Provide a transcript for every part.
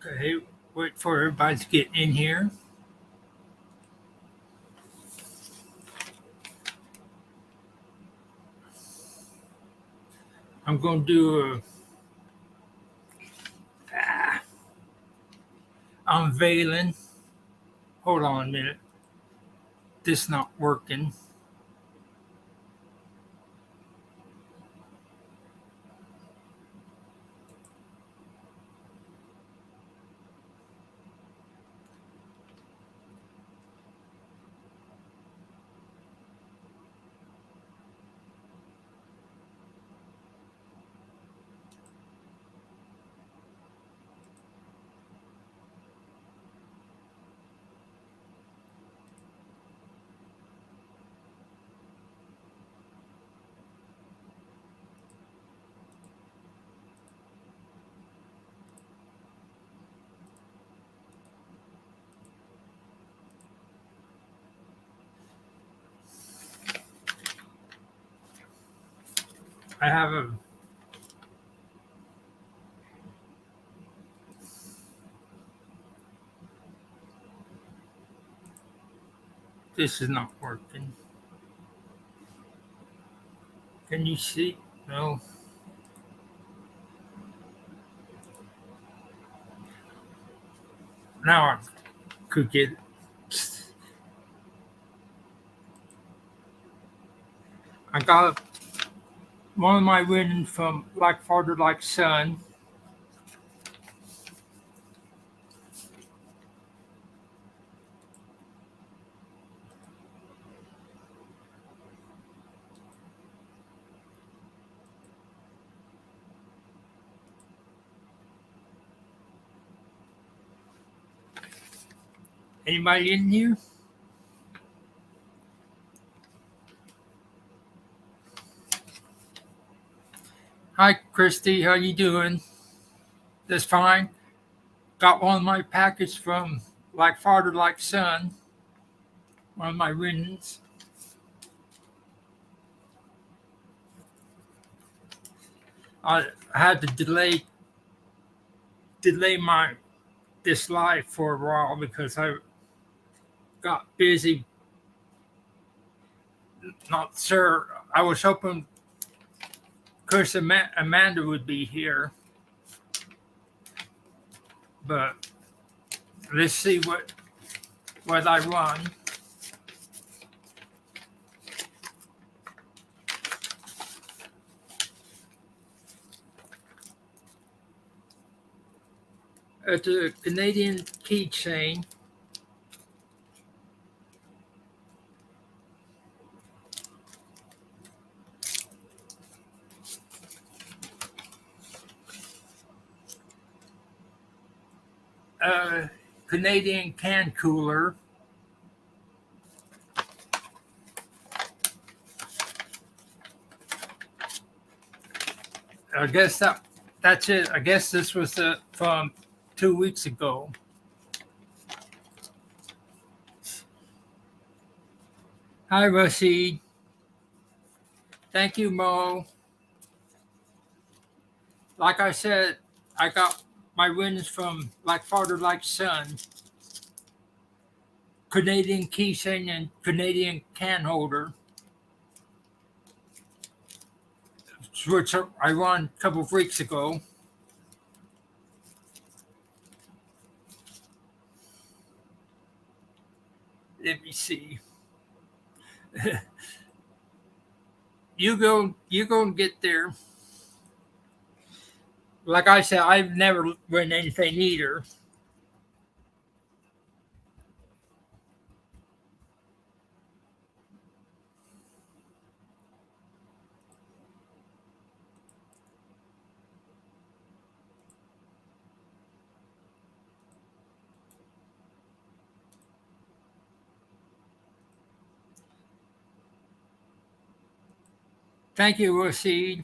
Okay, wait for everybody to get in here. I'm going to do a unveiling. Hold on a minute. This not working. I have a this is not working. Can you see? No. Now I could get I got one of my winnings from Like Father Like Son. Anybody in here? Hi, Christy. How you doing? That's fine. Got one of my packets from Like Father Like Son. One of my winnings. I had to delay my this live for a while because I got busy. Not sure. I was hoping Chris and Amanda would be here, but let's see what I won. It's a Canadian keychain. Canadian can cooler. I guess that's it. I guess this was from 2 weeks ago. Hi, Rashid. Thank you, Mo. Like I said, I got my wins from Like Father Like Son, Canadian keychain, and Canadian can holder, which I won a couple of weeks ago. Let me see. You go and get there. Like I said, I've never won anything either. Thank you, Rashid.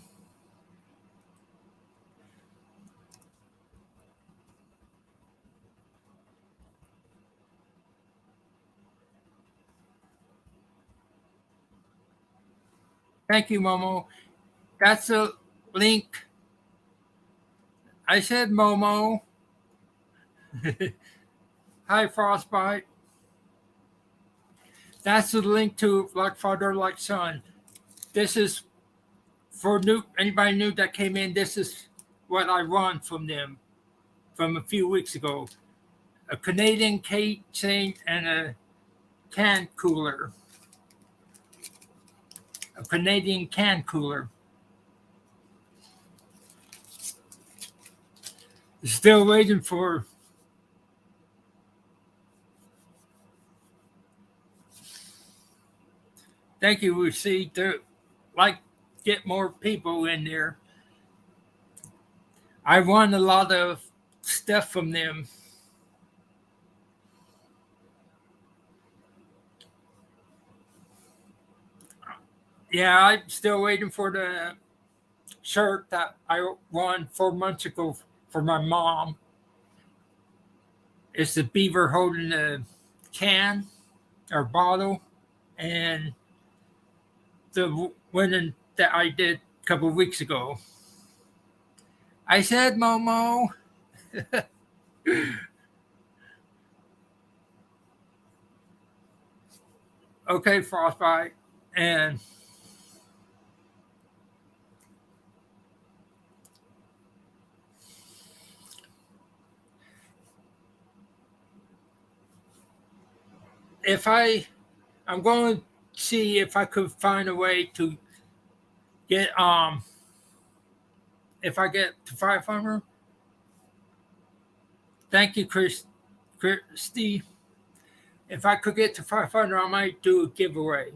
Thank you, Momo. That's a link. I said Momo. Hi, Frostbite. That's the link to Like Father, Like Son. This is for anybody new that came in. This is what I won from them from a few weeks ago: a Canadian keychain and a can cooler. A Canadian can cooler. Still waiting for. Thank you, Lucy. To like get more people in there. I won a lot of stuff from them. Yeah, I'm still waiting for the shirt that I won 4 months ago for my mom. It's the beaver holding a can or bottle, and the winning that I did a couple of weeks ago. I said, Momo. Okay, Frostbite. And if I'm going to see if I could find a way to get if I get to 500. Thank you, Christy. If I could get to 500, I might do a giveaway.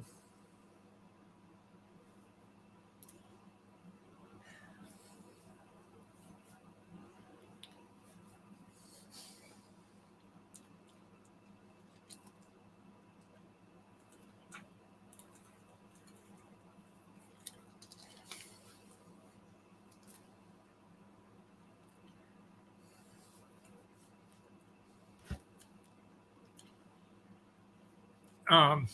Um,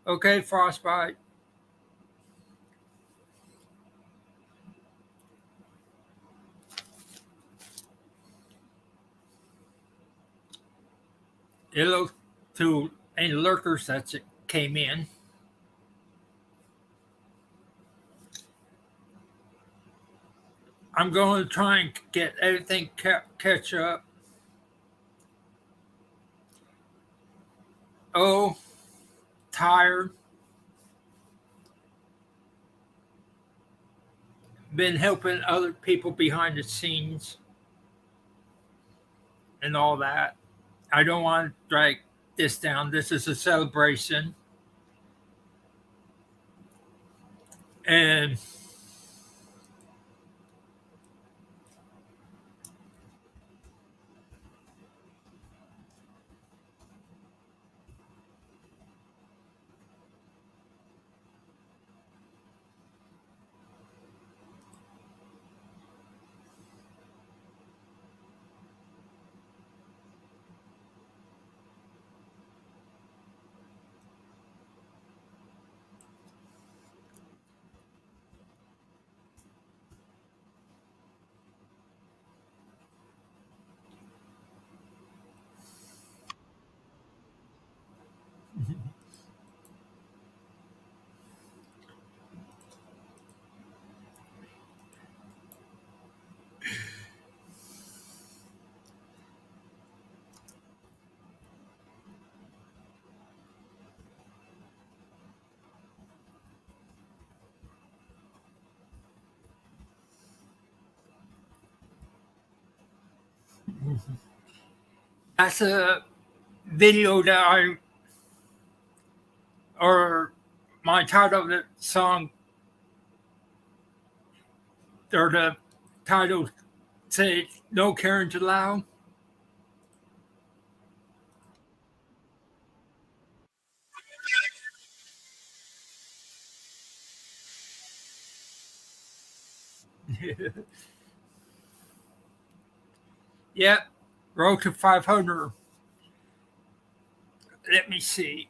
okay, Frostbite. Hello to any lurkers that came in. I'm going to try and get everything catch up. Oh, tired. Been helping other people behind the scenes and all that. I don't want to drag this down. This is a celebration. And that's a video that or my title of the song, or the title said, No Karen's Allowed. Yep, Road to 500. Let me see.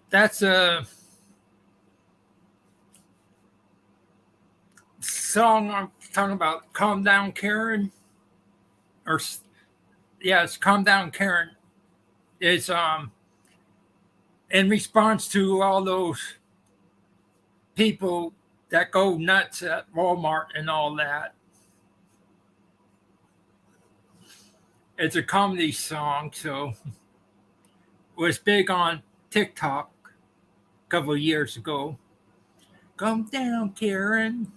That's a song I'm talking about. Calm Down Karen, or yeah, it's Calm Down Karen. It's in response to all those people that go nuts at Walmart and all that. It's a comedy song, so it was big on TikTok a couple of years ago. Calm down, Karen.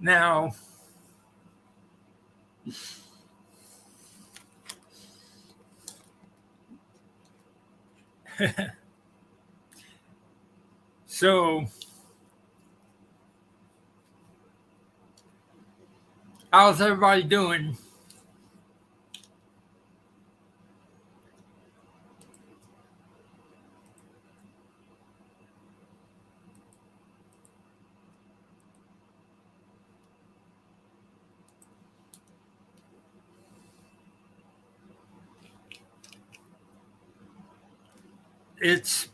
Now, so how's everybody doing? It's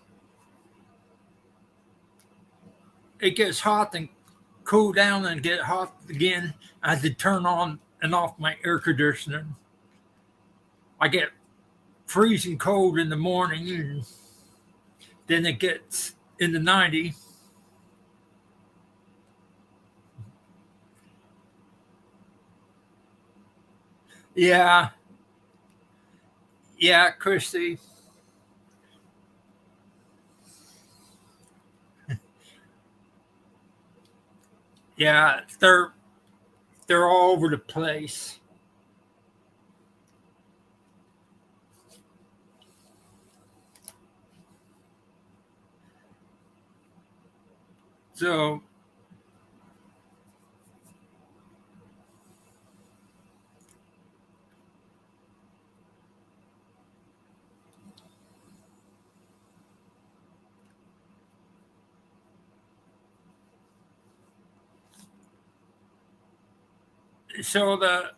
it gets hot and cool down and get hot again. I had to turn on and off my air conditioner. I get freezing cold in the morning, and then it gets in the 90s. Yeah, yeah, Christy. Yeah, they're all over the place. So so the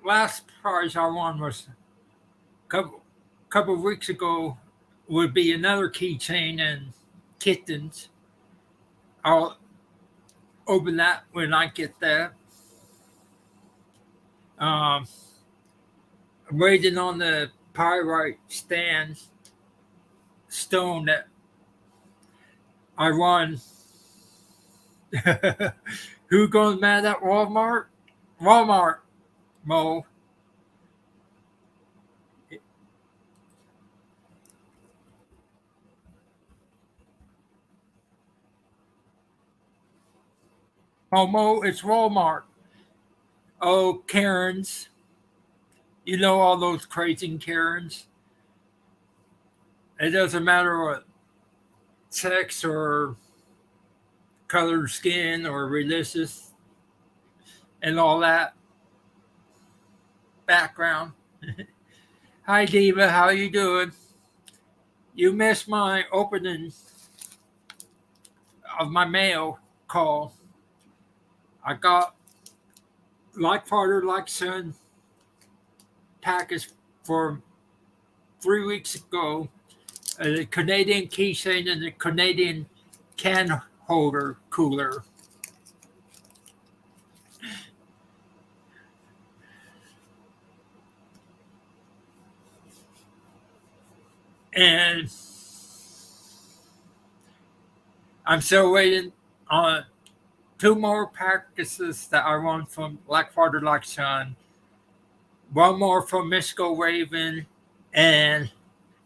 last prize I won was couple of weeks ago would be another keychain and kittens. I'll open that when I get that. Um, I'm waiting on the pyrite stand stone that I won. Who goes mad at Walmart? Walmart, Mo. Oh, Mo, it's Walmart. Oh, Karens. You know all those crazy Karens. It doesn't matter what sex or color of skin or religious and all that background. Hi, Diva. How you doing? You missed my opening of my mail call. I got like father, like son package for 3 weeks ago. A Canadian keychain and a Canadian can holder cooler. And I'm still waiting on two more packages that I want from Like Father, Like Son. One more from Mystical Raven, and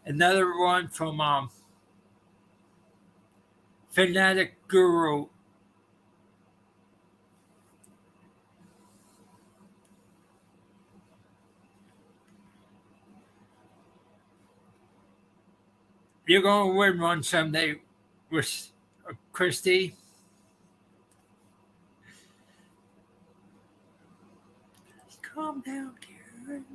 another one from Fanatic Guru. You're going to win one someday with Christy. Calm down, Karen.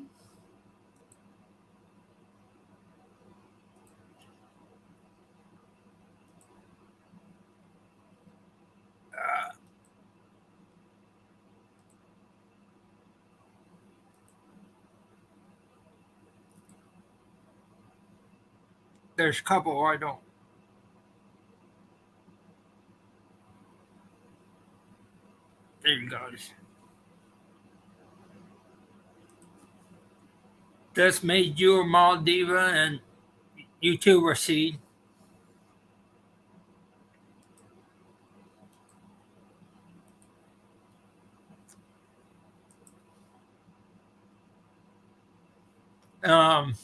there's a couple I don't. There you go. This made you a Maldiva and you too, Rashid. Um,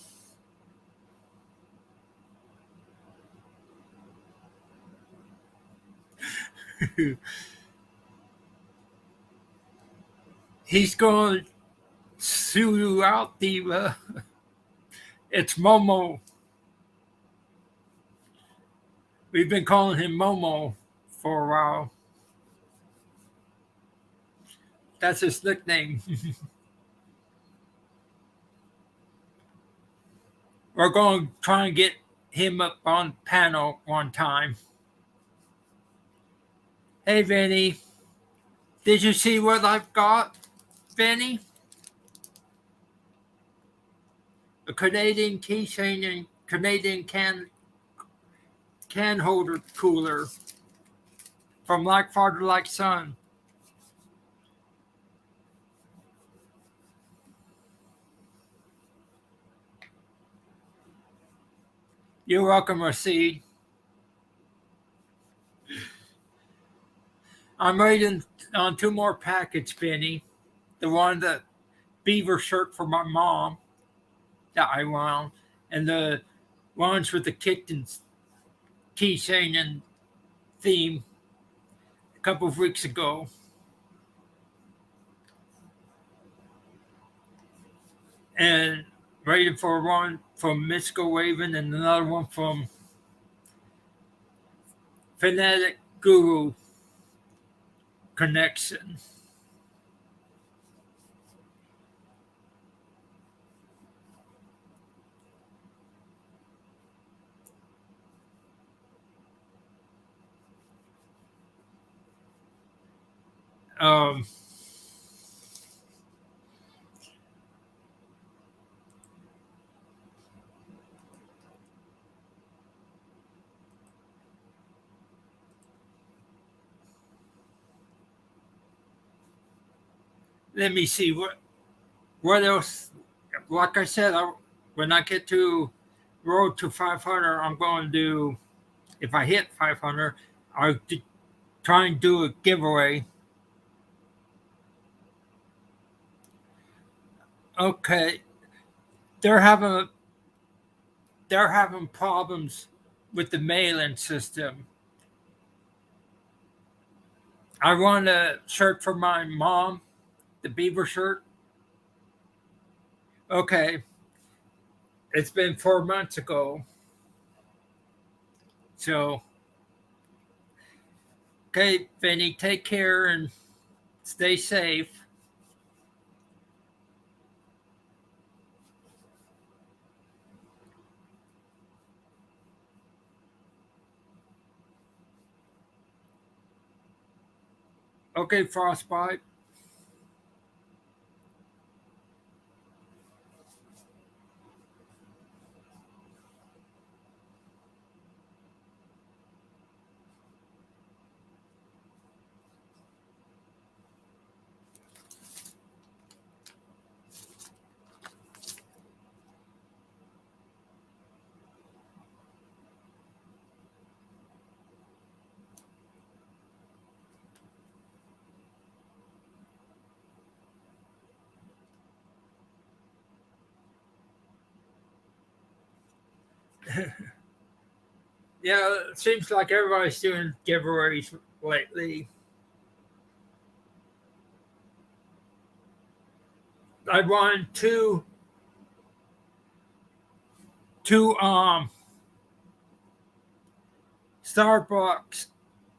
he's going to sue you out, Diva. It's Momo. We've been calling him Momo for a while. That's his nickname. We're going to try and get him up on panel one time. Hey, Vinny. Did you see what I've got, Vinny? A Canadian keychain and Canadian can holder cooler from Like Father Like Son. You're welcome, Rashid. I'm waiting on two more packets, Vinny. The one that beaver shirt for my mom that I wound, and the ones with the kittens keychain and theme a couple of weeks ago. And waiting for one from Mystical Raven and another one from Fanatic Guru Connection. Um, Let me see what else. Like I said, when I get to road to 500, I'm going to do. If I hit 500, I'll try and do a giveaway. Okay, they're having problems with the mailing system. I want a shirt for my mom, the beaver shirt. Okay, it's been 4 months ago. So, okay, Vinny, take care and stay safe. Okay, Frostbite. Yeah, it seems like everybody's doing giveaways lately. I won two Starbucks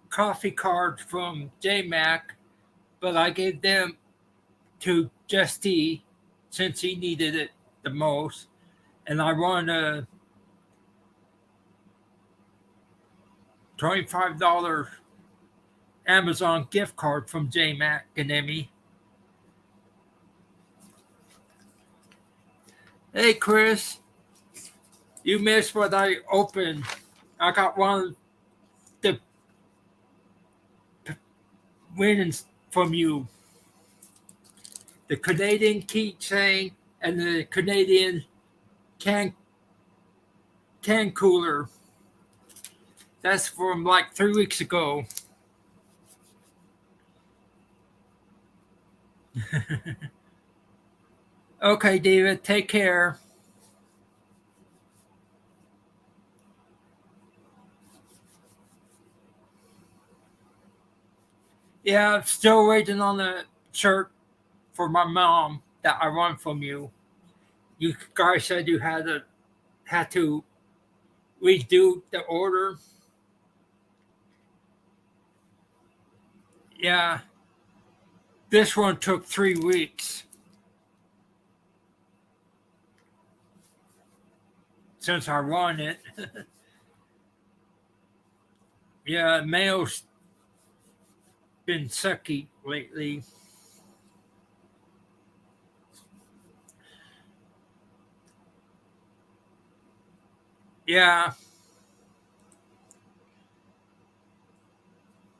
coffee cards from JMac, but I gave them to Justy since he needed it the most. And I won a $25 Amazon gift card from JMac and Emmy. Hey, Chris. You missed what I opened. I got one of the winnings from you. The Canadian keychain and the Canadian can cooler. That's from like 3 weeks ago. Okay, David, take care. Yeah, I'm still waiting on the shirt for my mom that I won from you. You guys said you had to redo the order. Yeah, this one took 3 weeks since I won it. Yeah, mail's been sucky lately. Yeah,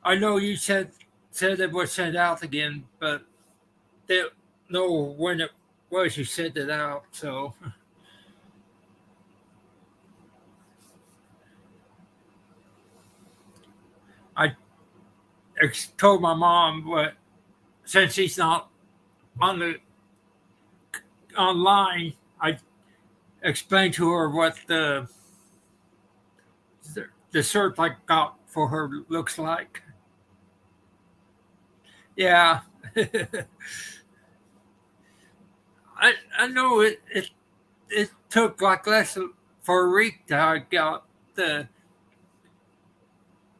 I know you said it was sent out again, but they don't know when it was you sent it out. So I told my mom what since she's not on the online, I explained to her what the shirt I got for her looks like. Yeah, I know it took like less for a week that I got the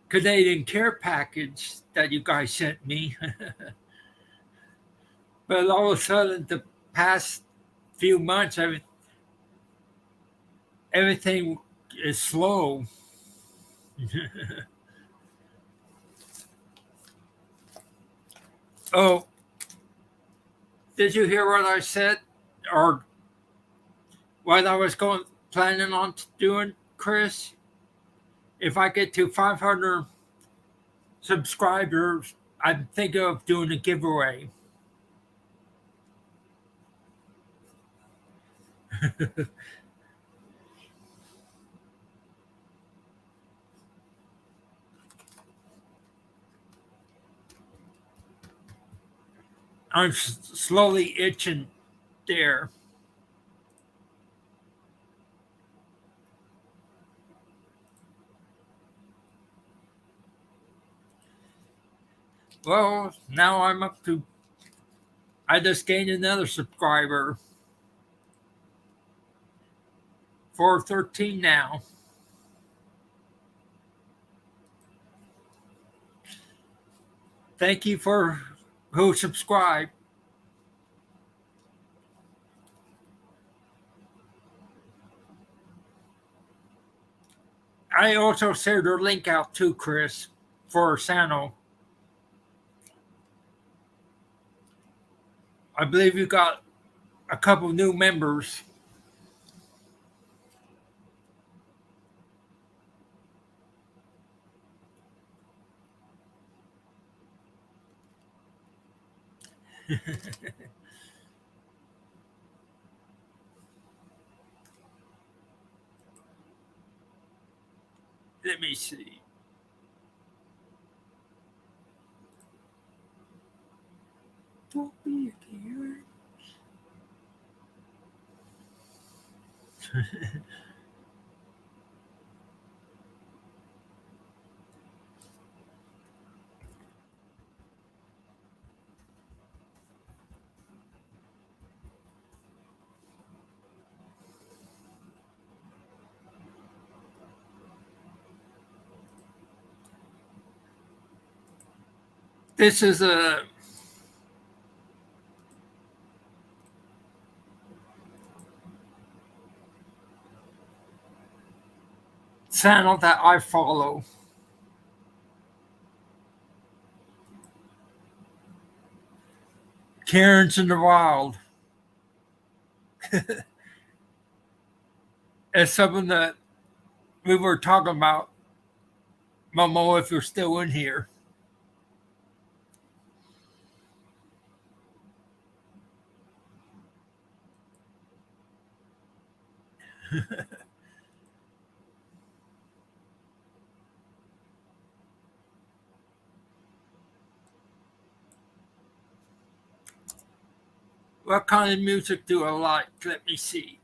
Canadian care package that you guys sent me. But all of a sudden, the past few months, everything is slow. Oh, did you hear what I said, or what I was planning on doing, Chris? If I get to 500 subscribers, I'm thinking of doing a giveaway. I'm slowly itching there. Well, now I'm up to. I just gained another subscriber. 413 now. Thank you for who subscribed. I also shared her link out too, Chris, for Sano. I believe you got a couple new members. Let me see. Don't be scared. This is a channel that I follow. Karen's in the Wild. as something that we were talking about, Momo, if you're still in here. What kind of music do I like? Let me see.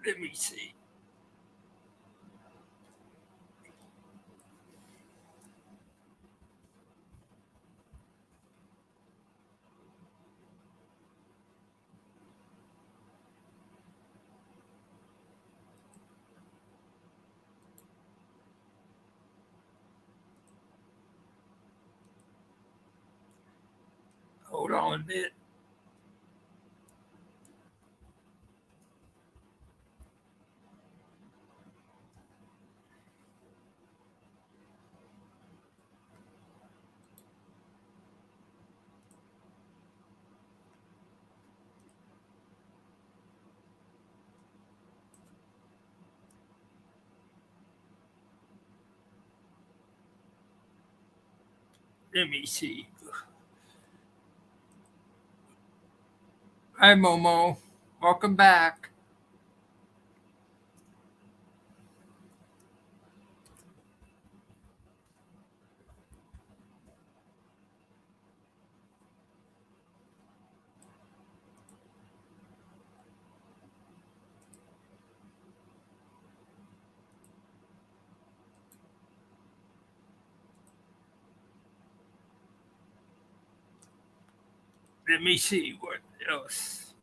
Let me see. Hold on a bit. Let me see. Hi, Momo. Welcome back. Let me see what else.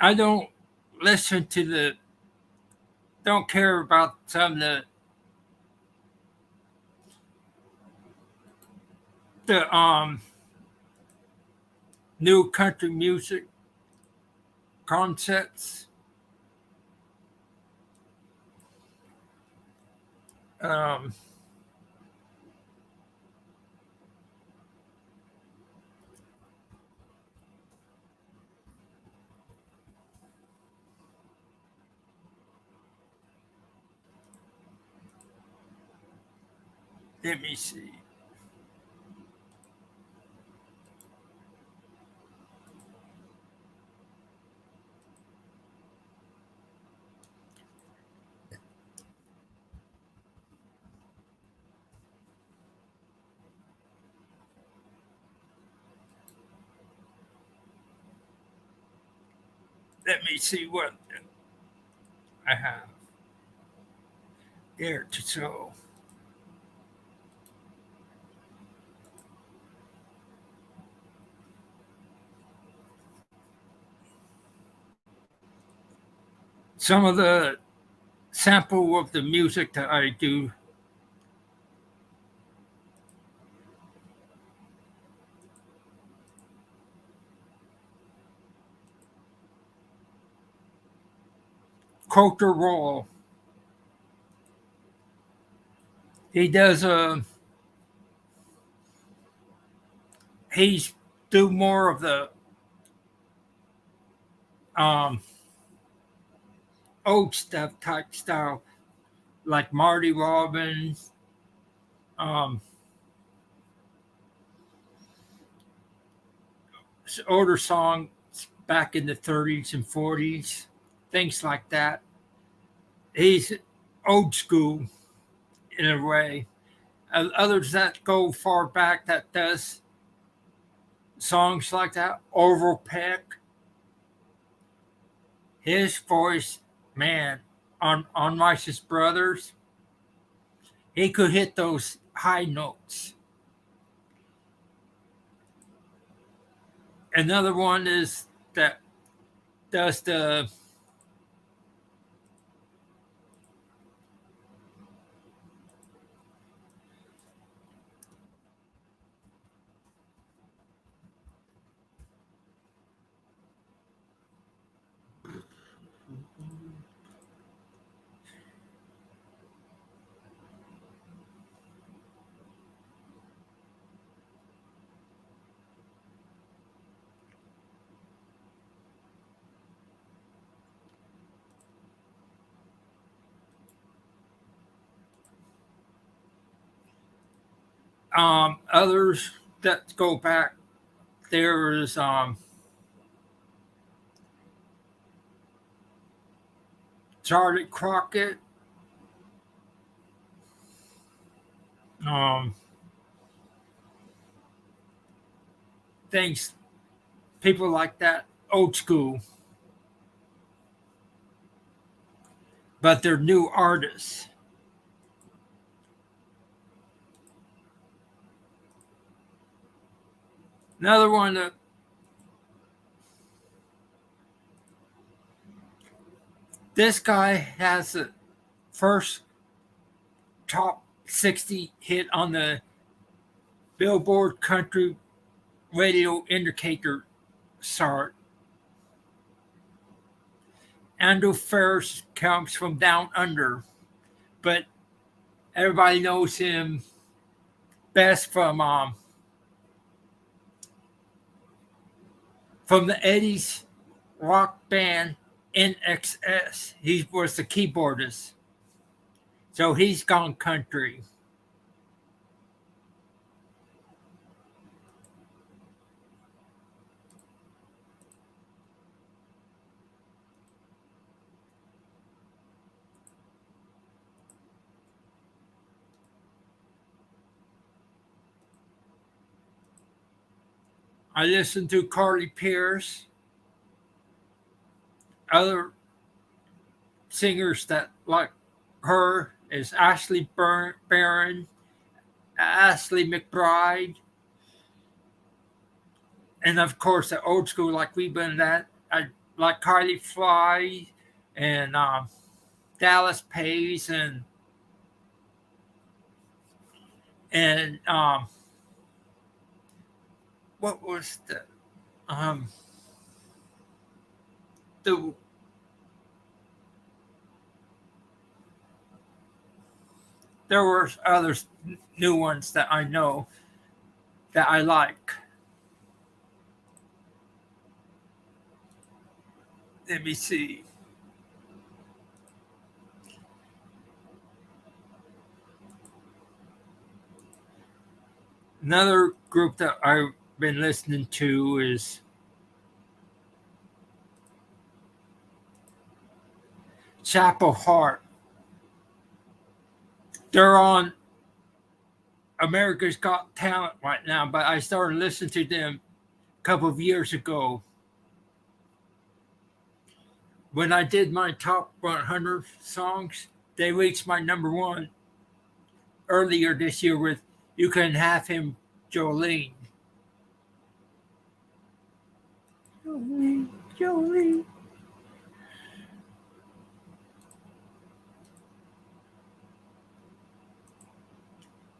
I don't listen to don't care about some of the new country music concepts. Um, Let me see. Let me see what I have there to show. Some of the sample of the music that I do. Coulter Roll. He does he's do more of the um old stuff type style, like Marty Robbins, um older songs back in the 30s and 40s. things like that. He's old school in a way. Others that go far back that does songs like that, Orville Peck, his voice, man, on Righteous Brothers, he could hit those high notes. Another one is that does the others that go back. There's Charlie Crockett, um, things, people like that, old school, but they're new artists. Another one that this guy has the first top 60 hit on the Billboard Country Radio Indicator chart. Andrew Ferris comes from down under, but everybody knows him best from the 80s rock band NXS. He was the keyboardist. So he's gone country. I listened to Carly Pierce, other singers that like her is Ashley Barron, Ashley McBride, and of course the old school like we've been at. I like Carly Fly and Dallas Pace and what was um the there were other new ones that I know that I like. Let me see. Another group that I've been listening to is Chapel Heart. They're on America's Got Talent right now, but I started listening to them a couple of years ago. When I did my top 100 songs, they reached my number one earlier this year with You Can Have Him, Jolene. Jolene, Jolene.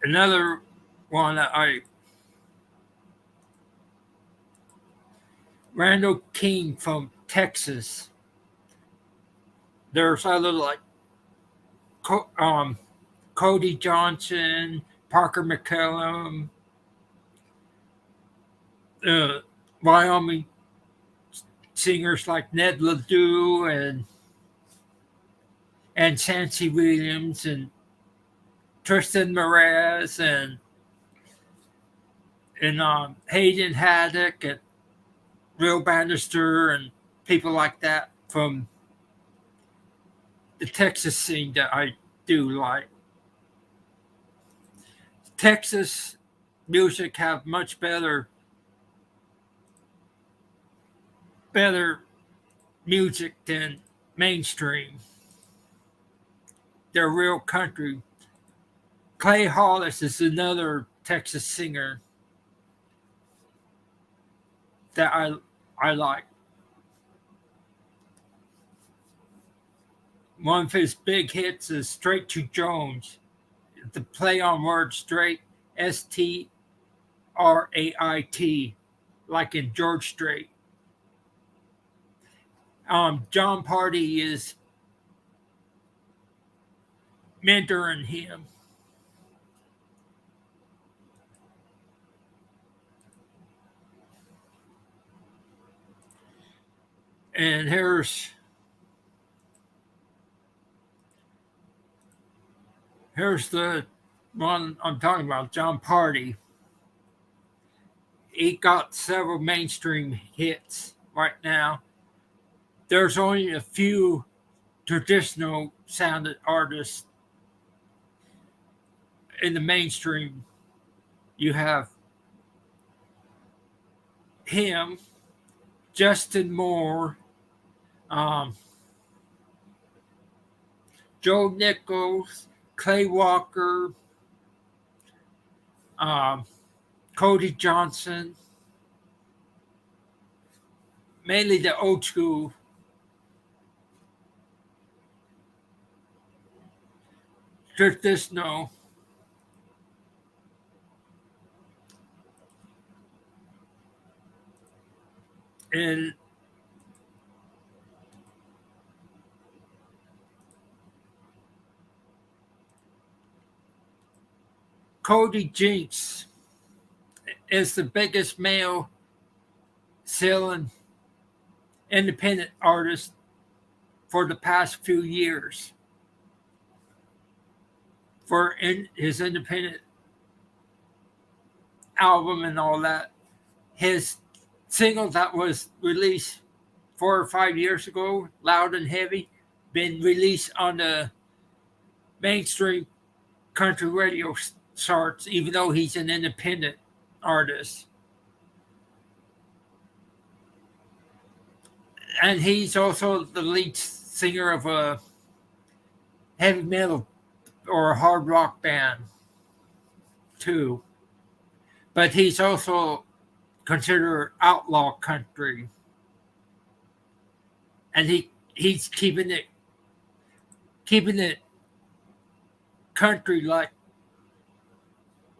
Another one that Randall King from Texas. There's other like Cody Johnson, Parker McCallum, uh, Wyoming singers like Ned Ledoux and Chancey Williams and Tristan Mraz and Hayden Haddock and Real Bannister and people like that from the Texas scene that I do like. Texas music have much better music than mainstream. They're real country. Clay Hollis is another Texas singer that I like. One of his big hits is Straight to Jones. The play on words straight, Strait, like in George Strait. John Party is mentoring him. And here's the one I'm talking about, John Party. He got several mainstream hits right now. There's only a few traditional sounded artists in the mainstream. You have him, Justin Moore, um, Joe Nichols, Clay Walker, um, Cody Johnson, mainly the old school. Traditional. And Cody Jinks is the biggest male selling independent artist for the past few years for his independent album and all that. His single that was released 4 or 5 years ago, Loud and Heavy, been released on the mainstream country radio charts, even though he's an independent artist. And he's also the lead singer of a heavy metal or a hard rock band, too. But he's also considered outlaw country. And he's keeping it country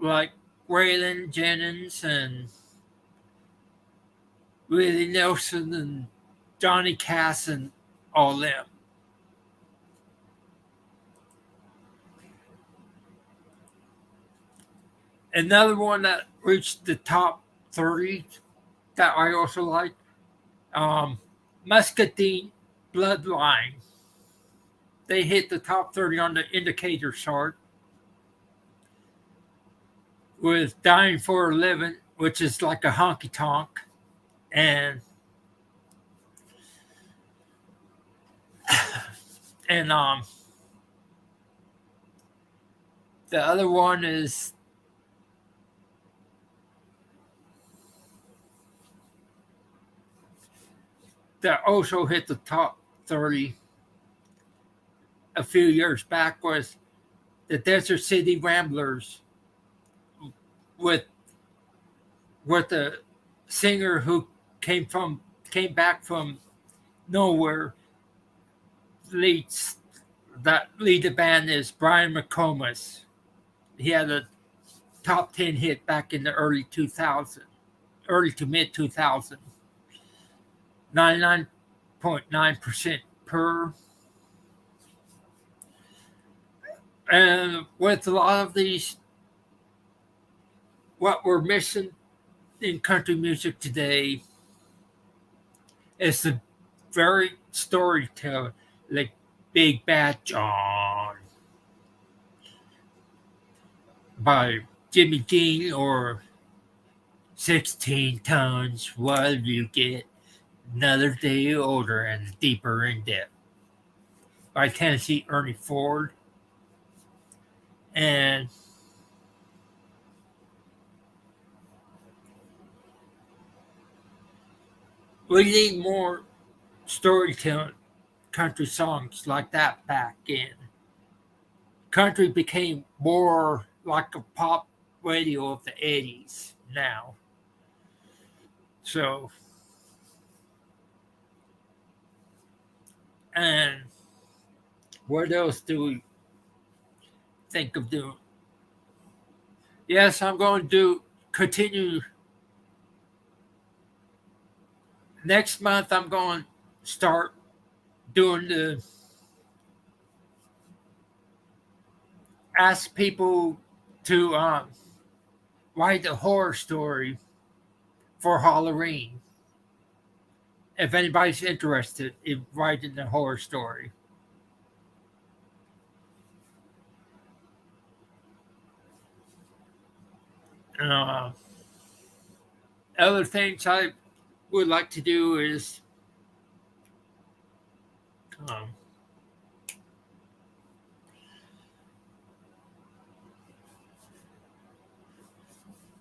like Waylon Jennings and Willie Nelson and Johnny Cass and all them. Another one that reached the top 30 that I also like, Muscatine Bloodline. They hit the top 30 on the indicator chart with Dying for a Living, which is like a honky tonk, and and the other one is that also hit the top 30 a few years back was the Desert City Ramblers with a singer who came back from nowhere. Leads that lead the band is Brian McComas. He had a top 10 hit back in the early to mid 2000. 99.9% per. And with a lot of these, what we're missing in country music today is the very storyteller, like Big Bad John by Jimmy Dean or 16 tons, what you get, another day older and deeper in debt. by Tennessee Ernie Ford. And we need more storytelling country songs like that back in. Country became more like a pop radio of the 80s now. So, and what else do we think of doing? Yes, I'm going to continue. Next month, I'm going to start doing the ask people to write a horror story for Halloween. If anybody's interested in writing a horror story. Uh, Other things I would like to do is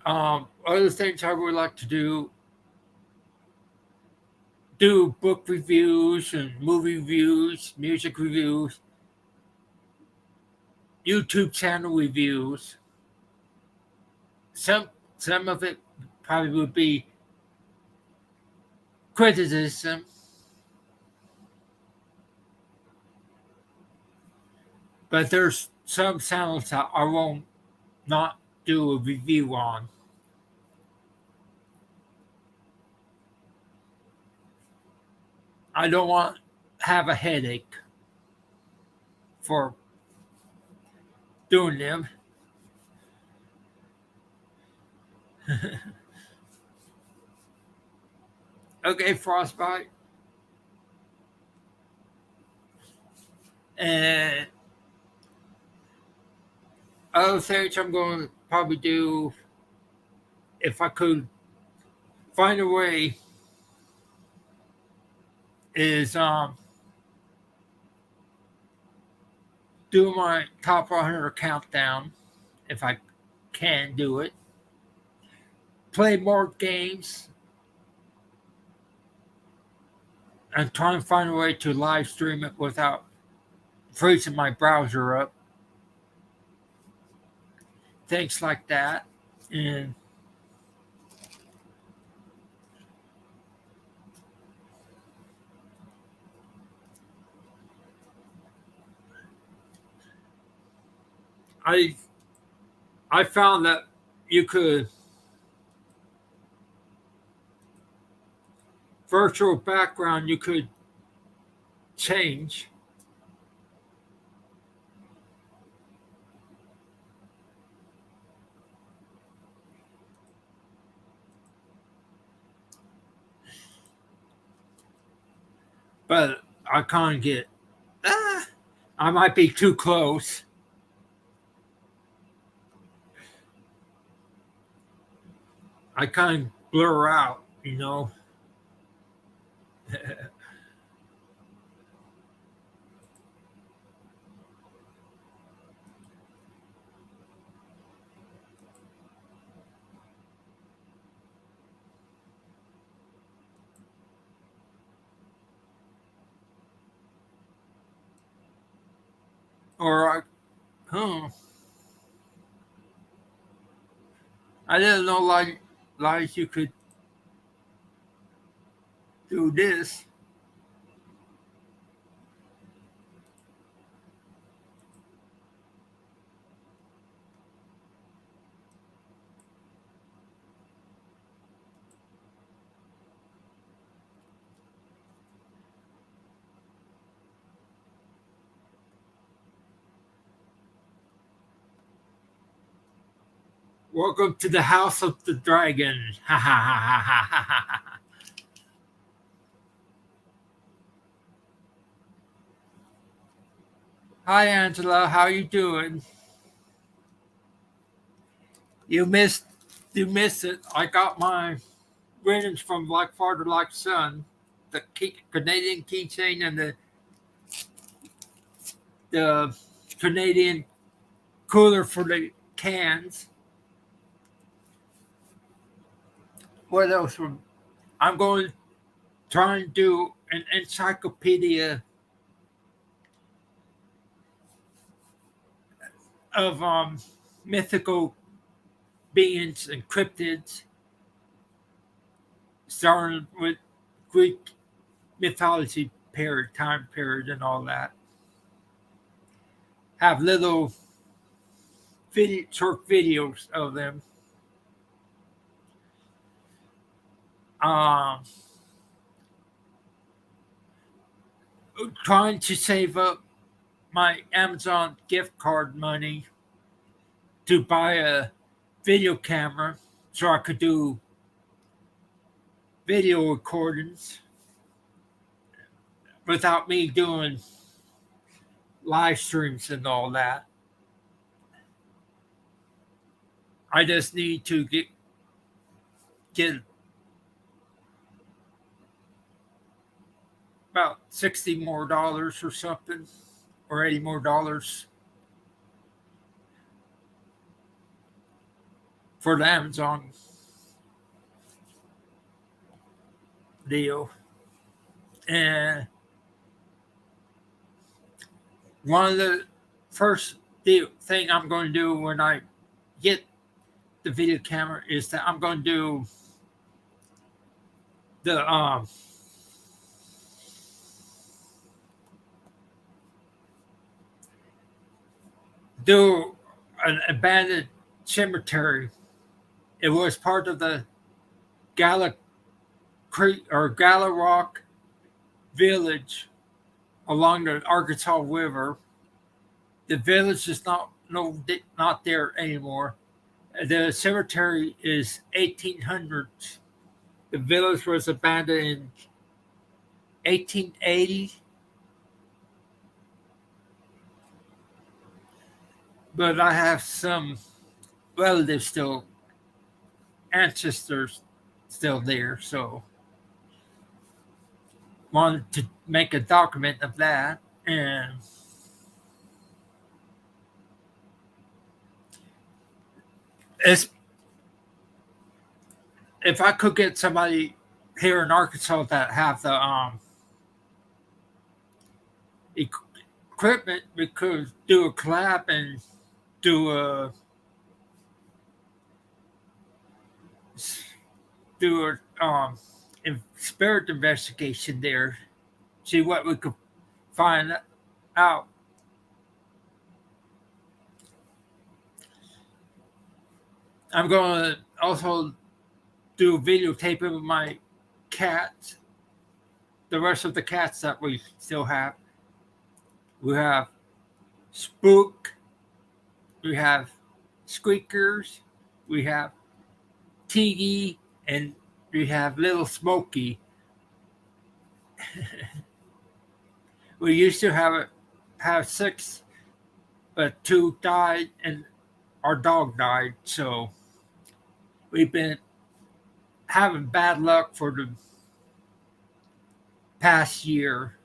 um, other things I would like to do book reviews and movie reviews, music reviews, YouTube channel reviews. Some of it probably would be criticism, but there's some channels that I won't not do a review on. I don't want to have a headache for doing them. Okay, Frostbite. And other things I'm going to probably do, if I could find a way, is do my top 100 countdown, if I can do it. Play more games, and try and find a way to live stream it without freezing my browser up. Things like that. And I I found that you could virtual background you could change, but I can't get. Ah, I might be too close. I kind of blur out, you know. Or I didn't know like you could do this. Welcome to the House of the Dragon. Ha ha ha ha ha ha ha. Hi Angela, how you doing? You missed it. I got my ratings from Like Father Like Son, the Canadian keychain and the the Canadian cooler for the cans. What else? I'm going to try and do an encyclopedia of mythical beings and cryptids, starting with Greek mythology period, time period, and all that. Have little short videos of them. Um, Trying to save up my Amazon gift card money to buy a video camera so I could do video recordings without me doing live streams and all that. I just need to get about $60 more or something, or $80 more for the Amazon deal. And one of the first thing I'm going to do when I get the video camera is that I'm going to do the do an abandoned cemetery. It was part of the Gala Creek or Gala Rock village along the Arkansas River. The village is not there anymore. The cemetery is 1800s. The village was abandoned in 1880, but I have some relatives still, ancestors still there, so wanted to make a document of that. And it's, if I could get somebody here in Arkansas that have the equipment, we could do a collab and do a spirit investigation there, see what we could find out. I'm going to also do a videotaping of my cats, the rest of the cats that we still have. We have Spook, we have Squeakers, we have Tiggy, and we have Little Smokey. We used to have 6, but 2 died and our dog died. So we've been having bad luck for the past year.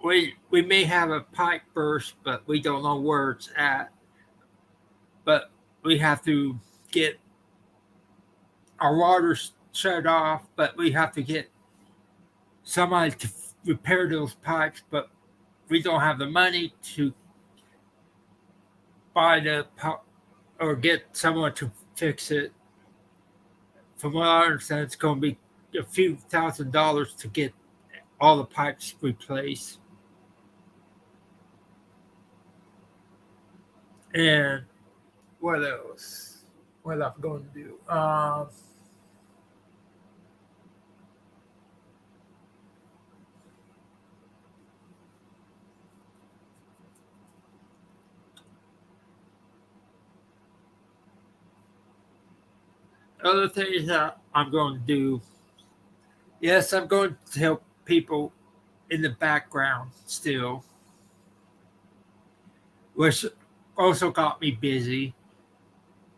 We may have a pipe burst, but we don't know where it's at. But we have to get our water shut off, but we have to get somebody to repair those pipes, but we don't have the money to buy or get someone to fix it. From what I understand, it's going to be a few $1,000s to get all the pipes replaced. And what else? What am I going to do? Other things that I'm going to do. Yes, I'm going to help people in the background still, which also got me busy.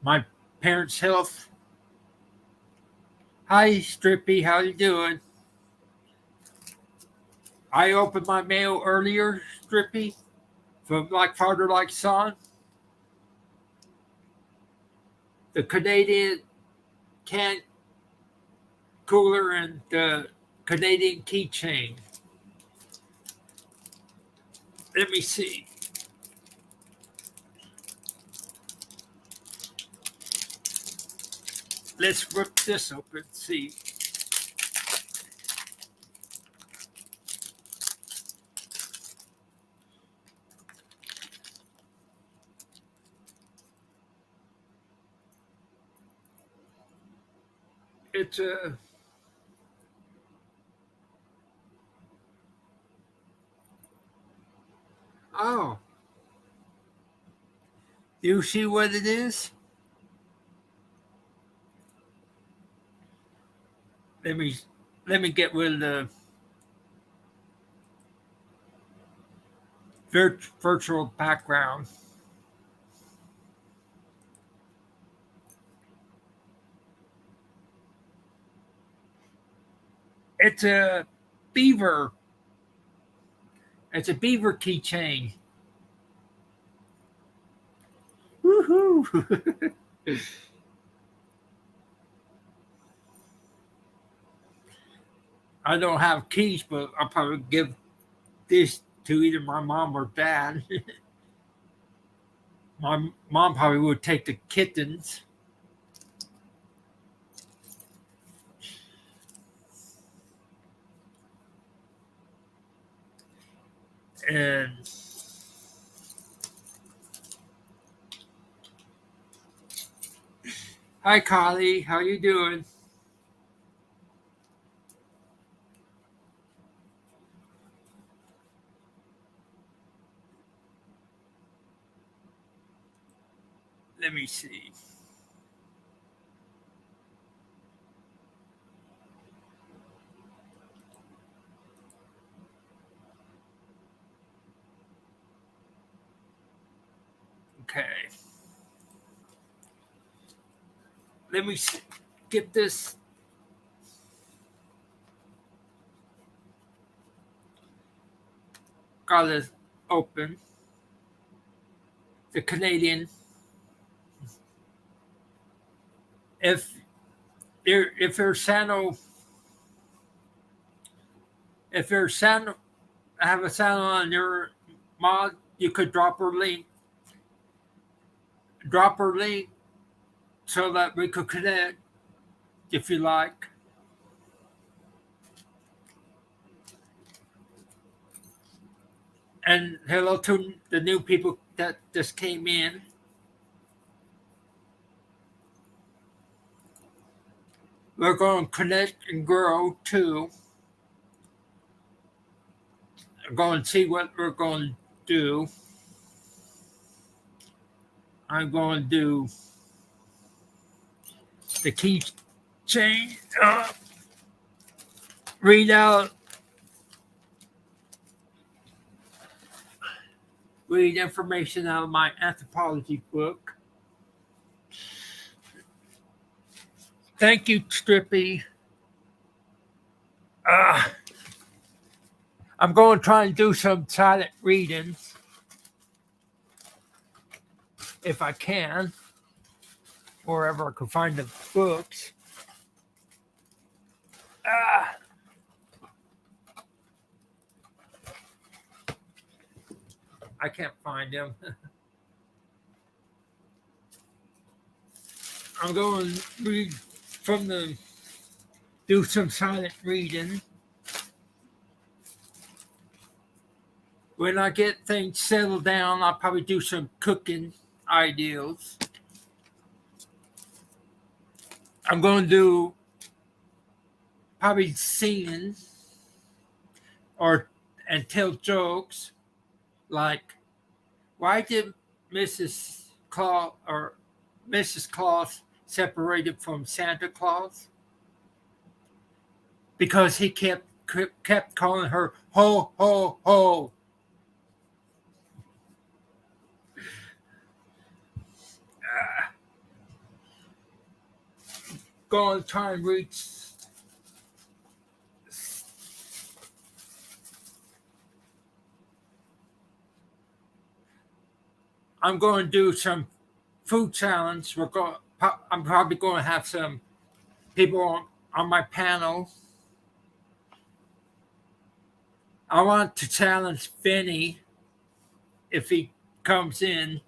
My parents' health. Hi, Strippy. How you doing? I opened my mail earlier, Strippy, from Like Father Like Son. The Canadian can cooler and the Canadian keychain. Let me see. Let's rip this open. See. It's a. Oh, you see what it is? Let me let me get rid of the virtual background. It's a beaver. It's a beaver keychain. Woohoo! I don't have keys, but I'll probably give this to either my mom or dad. My mom probably would take the kittens. And hi, Kylie. How you doing? Let me see. Okay. Let me get this. Got this open. The Canadian. If if there's Sano, if there's Sano, have a Sano on your mod, you could drop her link, so that we could connect if you like. And hello to the new people that just came in. We're going to connect and grow too. I'm going to see what we're going to do. I'm going to do the keychain. Read out. Read information out of my anthropology book. Thank you, Strippy. I'm going to try and do some silent reading if I can, wherever I can find the books. I can't find them. I'm going to read from the, do some silent reading. When I get things settled down, I'll probably do some cooking ideas. I'm going to do probably singing and tell jokes like, why did Mrs. Claus separated from Santa Claus? Because he kept calling her ho ho ho. Going to try and reach I'm going to do some food challenge. I'm probably going to have some people on my panel. I want to challenge Vinny if he comes in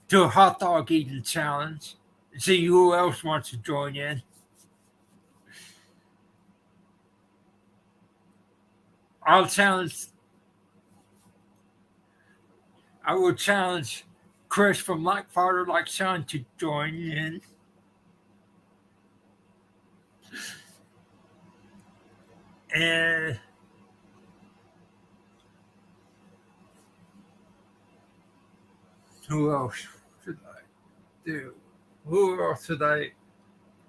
to a hot dog eating challenge. See who else wants to join in. I'll challenge. I will challenge Chris from Like Father Like Son to join in. And who else should I do? Who else should I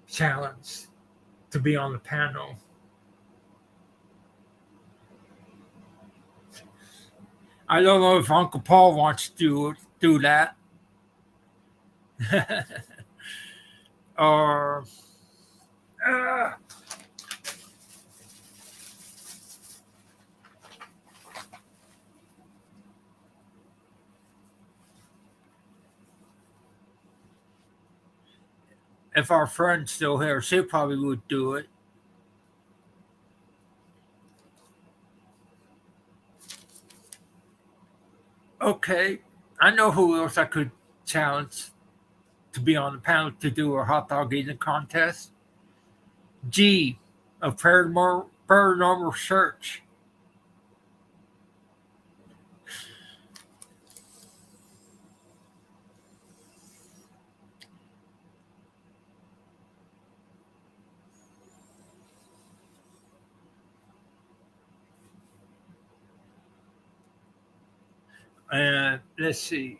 challenge to be on the panel? I don't know if Uncle Paul wants to do that. Or if our friend's still here, she probably would do it. Okay, I know who else I could challenge to be on the panel to do a hot dog eating contest. G of Paranormal Search. And let's see.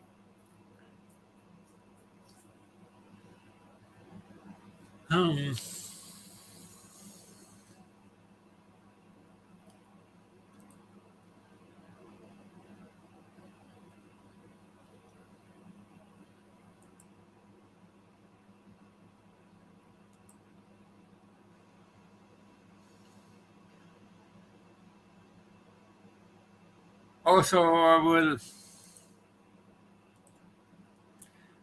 Hmm. Also,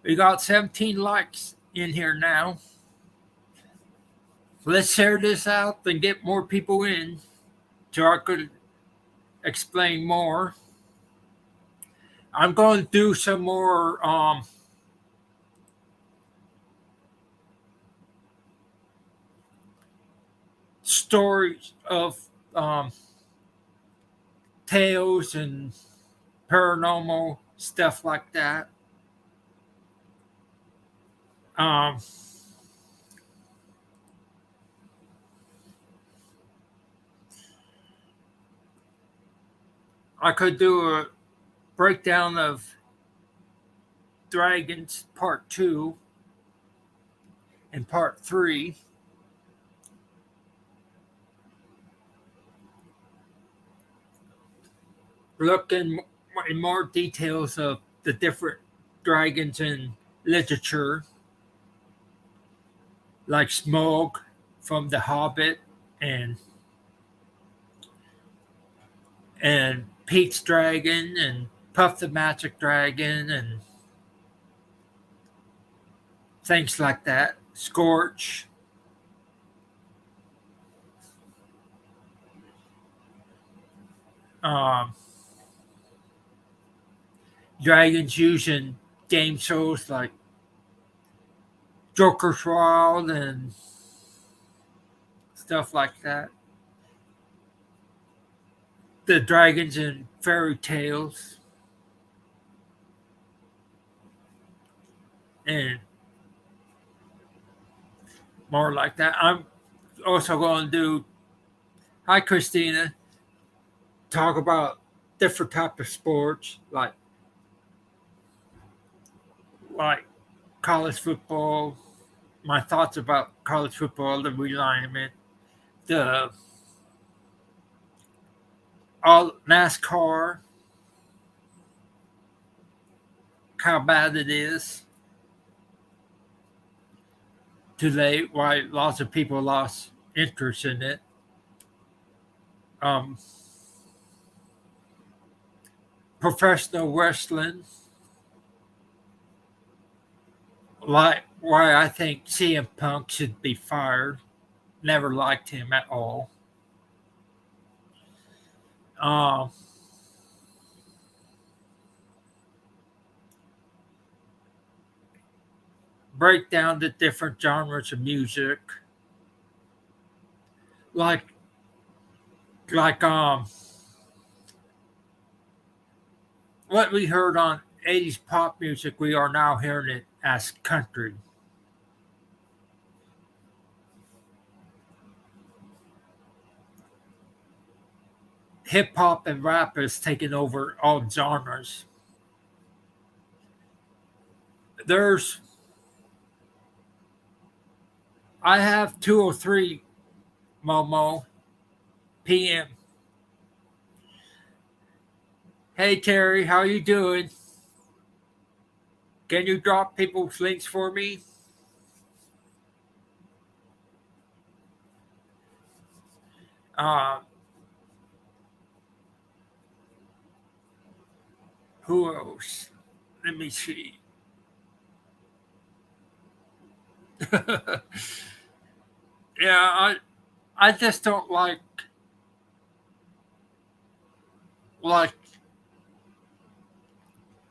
we got 17 likes in here now. Let's share this out and get more people in so I could explain more. I'm going to do some more stories of tales and paranormal stuff like that. Um, I could do a breakdown of Dragons Part 2 and Part 3. Look in more details of the different dragons in literature, like Smaug from The Hobbit and Pete's Dragon and Puff the Magic Dragon and things like that. Scorch. Um, Dragons using game shows like Joker's Wild and stuff like that. The dragons in fairy tales and more like that. I'm also going to do, hi Christina, talk about different type of sports like college football, my thoughts about college football, the realignment, the all NASCAR, how bad it is today, why lots of people lost interest in it. Um, Professional wrestling, like why I think CM Punk should be fired. Never liked him at all. Um, break down the different genres of music, like like what we heard on 80s pop music. We are now hearing it as country. Hip hop and rap is taking over all genres. There's I have 203 Momo PM. Hey Terry, how you doing? Can you drop people's links for me? Uh, who else? Let me see. Yeah, I just don't like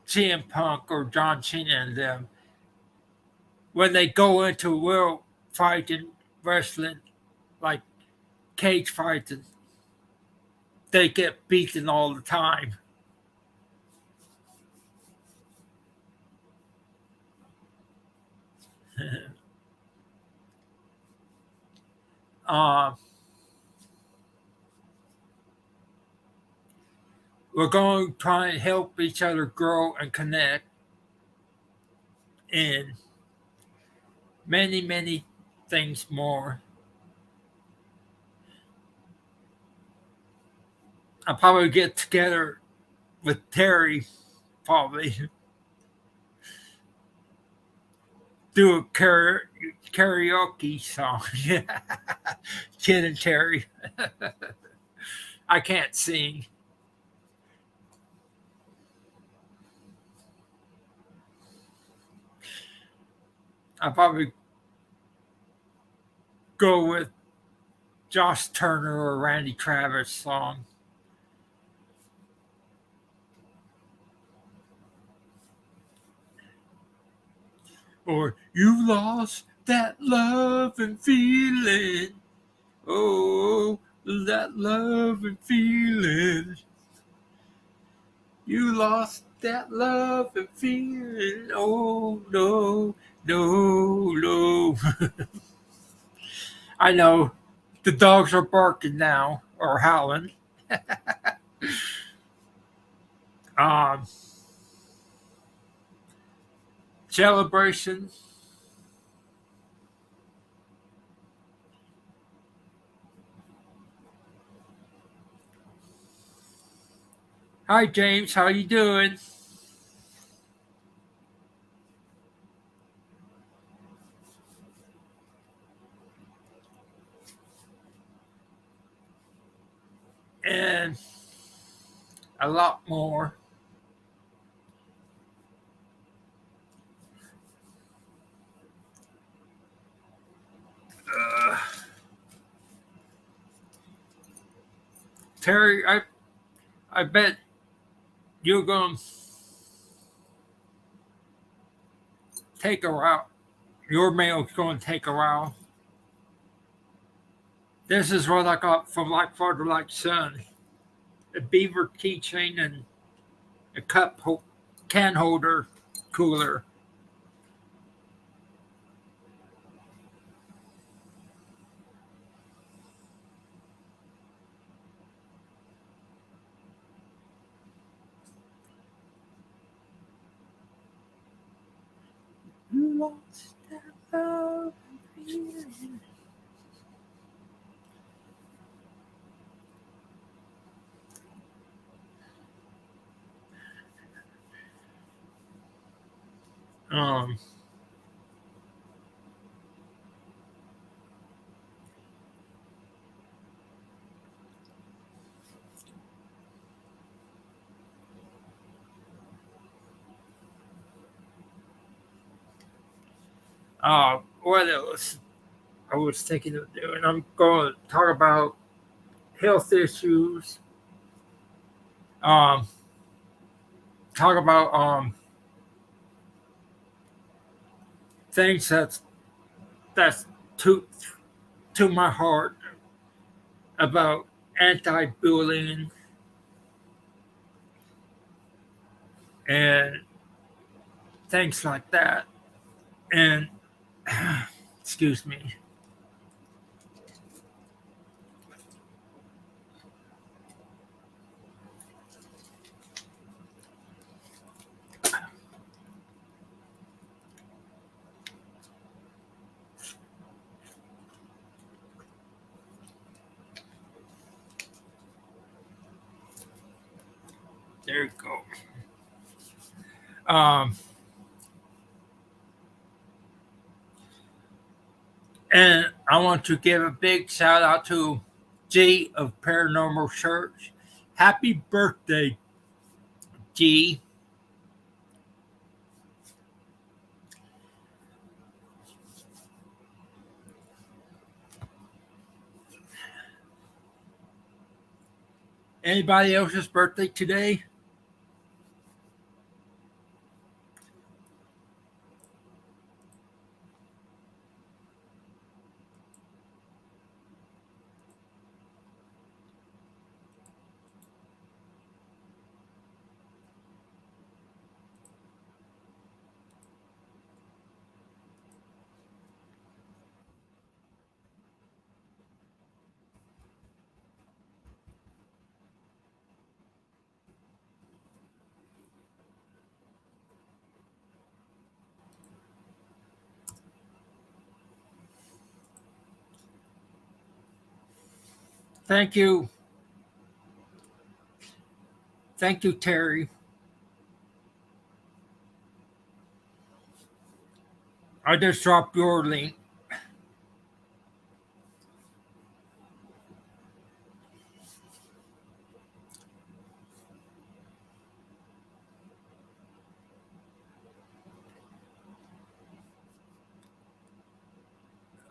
CM Punk or John Cena and them when they go into real fighting wrestling like cage fighting. They get beaten all the time. uh, we're going to try and help each other grow and connect in many things more. I'll probably get together with Terry, probably do a karaoke song. Kid and Terry. I can't sing. I'll probably go with Josh Turner or Randy Travis song. Or you lost that love and feeling. Oh, that love and feeling. You lost that love and feeling. Oh, no, no. I know the dogs are barking now or howling. Um, celebration. Hi, James. How you doing? And a lot more. Uh, Terry, I bet you're going to take a while. Your mail's going to take a while. This is what I got from Like Father Like Son. A beaver keychain and a can holder cooler. You lost that love and feeling. Um, What else I was thinking of doing? I'm going to talk about health issues. Um, talk about things that's to to my heart about anti-bullying and things like that. And excuse me. There you go. Um, and I want to give a big shout out to G of Paranormal Search. Happy birthday, G. Anybody else's birthday today? Thank you. Thank you, Terry. I just dropped your link.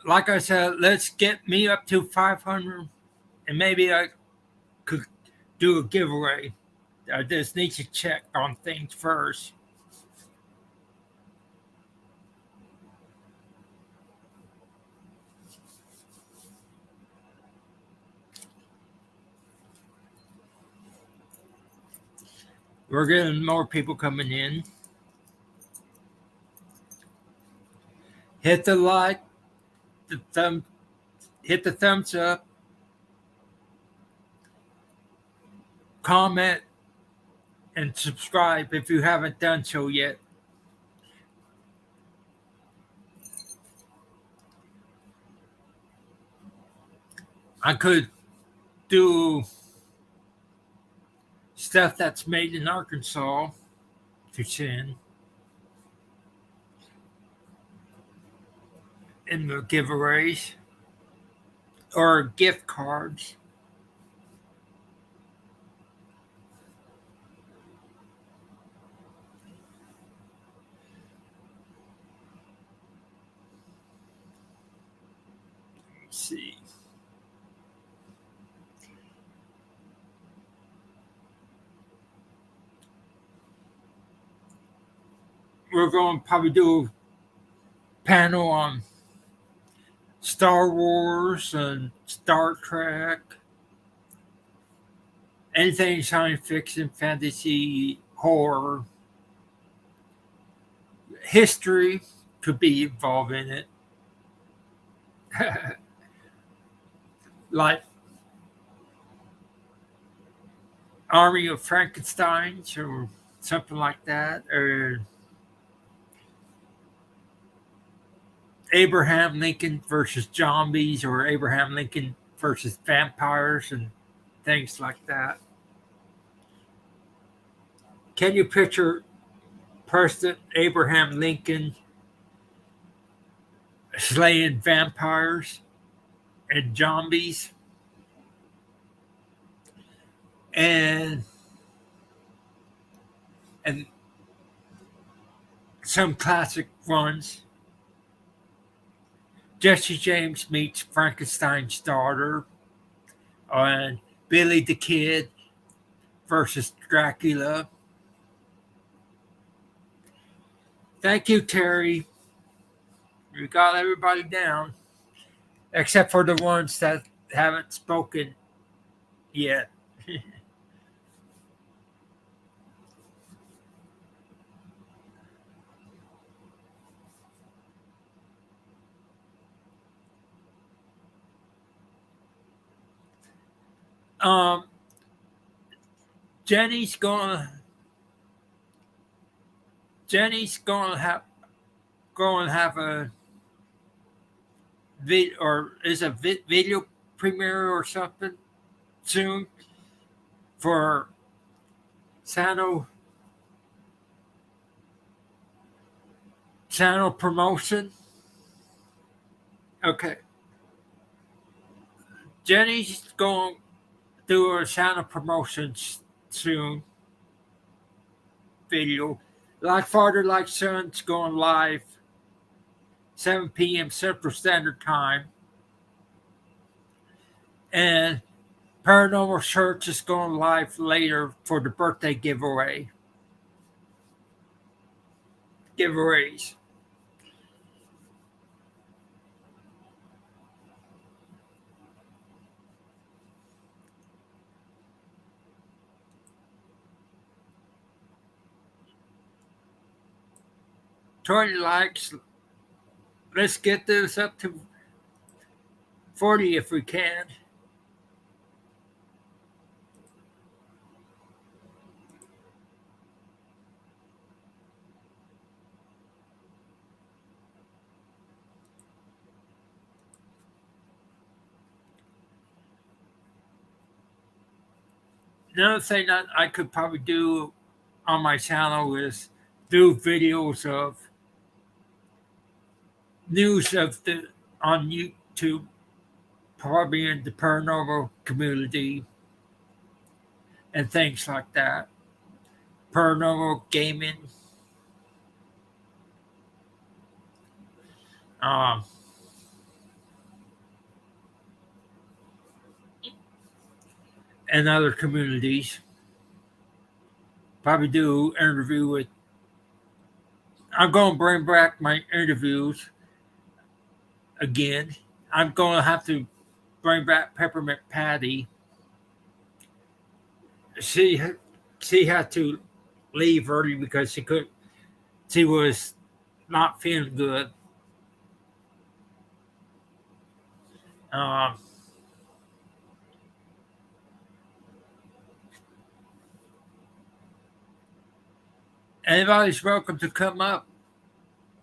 Like I said, let's get me up to 500 and maybe I could do a giveaway. I just need to check on things first. We're getting more people coming in. Hit the like, the thumb, hit the thumbs up, comment, and subscribe if you haven't done so yet. I could do stuff that's made in Arkansas to send in the giveaways or gift cards. Let's see. We're going to probably do a panel on Star Wars and Star Trek, anything science fiction, fantasy, horror, history could be involved in it. Like Army of Frankensteins or something like that, or Abraham Lincoln versus zombies, or Abraham Lincoln versus vampires, and things like that. Can you picture President Abraham Lincoln slaying vampires and zombies? And and some classic ones. Jesse James meets Frankenstein's daughter, and Billy the Kid versus Dracula. Thank you, Terry. You got everybody down, except for the ones that haven't spoken yet. um, Jenny's gonna Jenny's gonna have a or is a video premiere or something soon for Sano promotion. Okay, Jenny's going to do a Sano promotion soon video. Like Father Like Son's going live 7 p.m. Central Standard Time, and Paranormal Search is going live later for the birthday giveaways. Twenty likes. Let's get this up to 40 if we can. Another thing that I could probably do on my channel is do videos of news of the on YouTube, probably in the paranormal community and things like that. Paranormal gaming, um, and other communities. Probably do interview with. I'm going to bring back my interviews again. I'm going to have to bring back Peppermint Patty. She she had to leave early because she was not feeling good. Um, Anybody's welcome to come up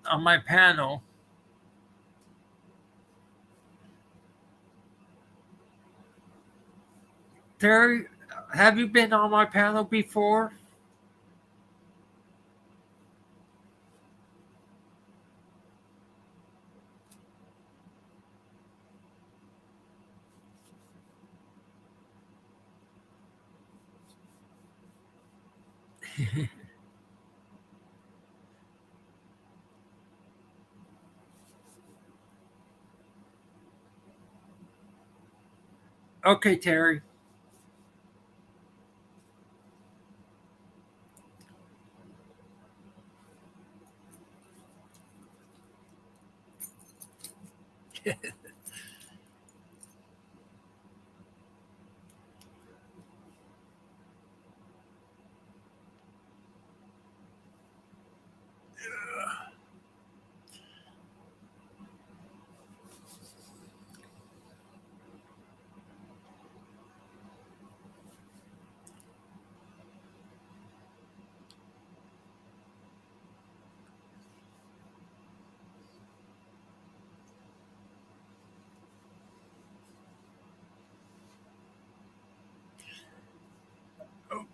on my panel. Terry, have you been on my panel before? Okay, Terry.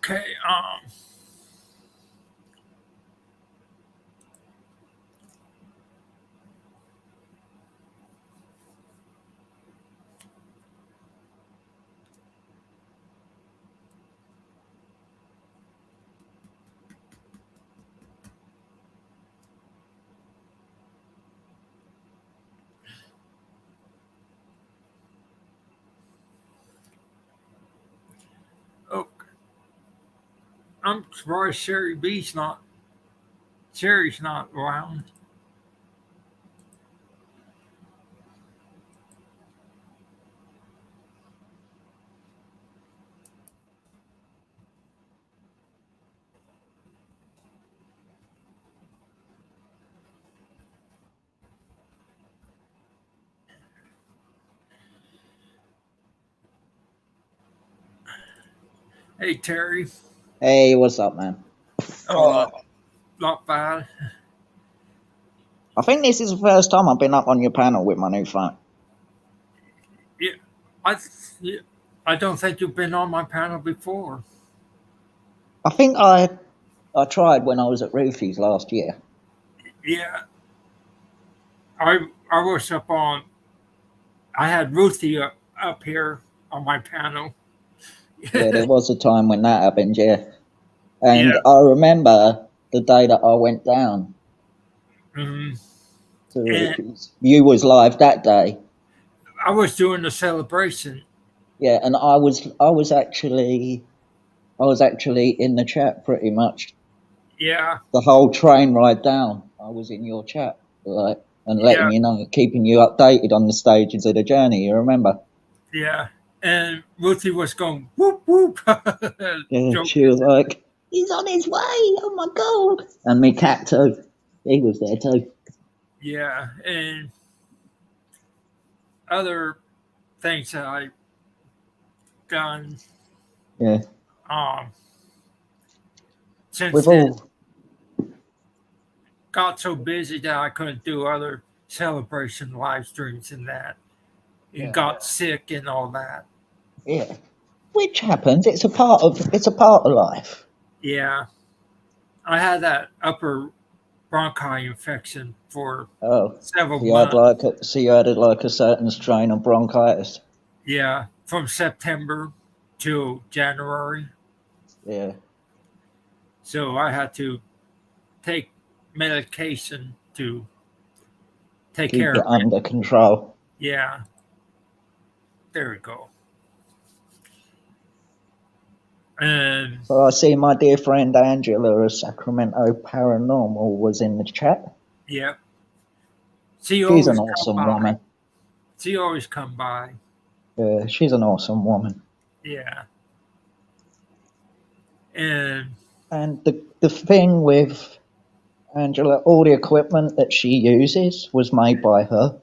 Okay. I'm surprised Sherry's not around. Hey Terry. Hey, what's up, man? Oh, not bad. I think this is the first time I've been up on your panel with my new phone. Yeah, I yeah, I don't think you've been on my panel before. I think I tried when I was at Rufy's last year. Yeah, I was up on. I had Ruthie up here on my panel. Yeah, there was a time when that happened, yeah. And Yeah. I remember the day that I went down hmm to And you was live that day. I was doing the celebration. Yeah, and I was actually in the chat pretty much Yeah, the whole train ride down. I was in your chat, like, and letting yeah, you know, keeping you updated on the stages of the journey. You remember? yeah. And Ruthie was going whoop whoop, Yeah, she joking. was like, "He's on his way! Oh my god!" And me cat too. He was there too. Yeah, and other things that I done Yeah, um, since we've then all. got so busy that I couldn't do other celebration live streams and that, and Yeah, got sick and all that. yeah. Which happens. It's a part of life. Yeah, I had that upper bronchi infection for Oh, several so you had months. like a certain strain of bronchitis. Yeah, from September to January. Yeah, So I had to take medication to take keep care it of it. under control. Yeah, there we go. And So I see my dear friend Angela of Sacramento Paranormal was in the chat. yeah, she She's an always come awesome by. woman. She always come by. Yeah, she's an awesome woman. Yeah, and And the thing with Angela, all the equipment that she uses was made by her.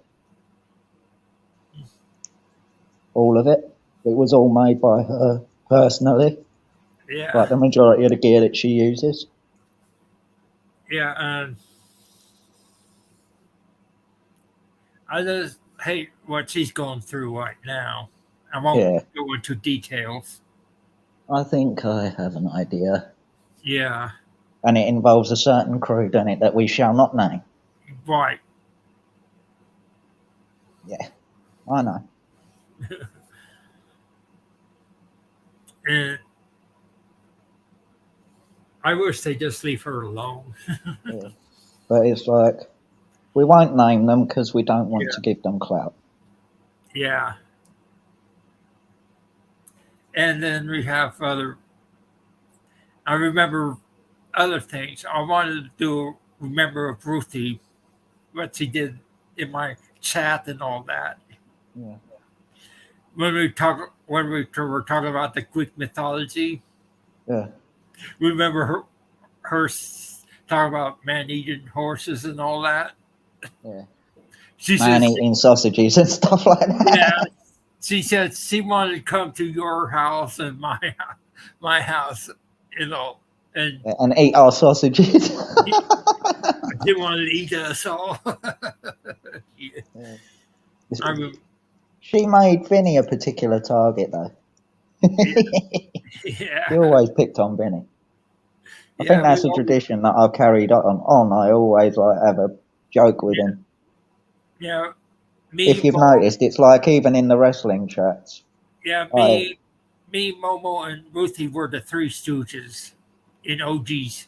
All of it. It was all made by her personally. yeah, Like the majority of the gear that she uses. yeah, and I just hate what she's going through right now. I won't Yeah. go into details. I think I have an idea. Yeah, And it involves a certain crew, doesn't it, that we shall not name. right. Yeah, I know. And I wish they just leave her alone. Yeah. But it's like, we won't name them because we don't want Yeah, to give them clout. yeah. And then we have other. I remember other things. I wanted to do remember of Ruthie, what she did in my chat and all that. Yeah. When we were talking about the Greek mythology, Yeah. remember her talking about man eating horses and all that. Yeah. She Man says, eating sausages and stuff like yeah. that. She said she wanted to come to your house and my house, you know, and Yeah, and eat our sausages. she wanted to eat us all. Yeah. Yeah. I mean, She made Vinny a particular target, though. yeah, She yeah, always picked on Vinny. I think yeah. We that's a always, tradition that I've carried on. I always like have a joke with yeah, him. yeah. Me, If you've Momo, noticed, it's like even in the wrestling chats. yeah, I me, Momo, and Ruthie were the Three Stooges in OG's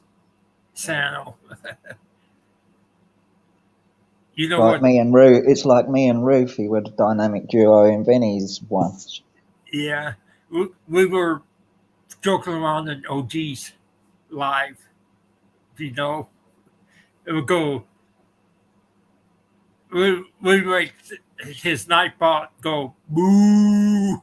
Sano. You know what? It's like me and Rufy were the dynamic duo in Vinny's once. Yeah, we were joking around in OG's. live. You know, it would go. We make his Nightbot go boo.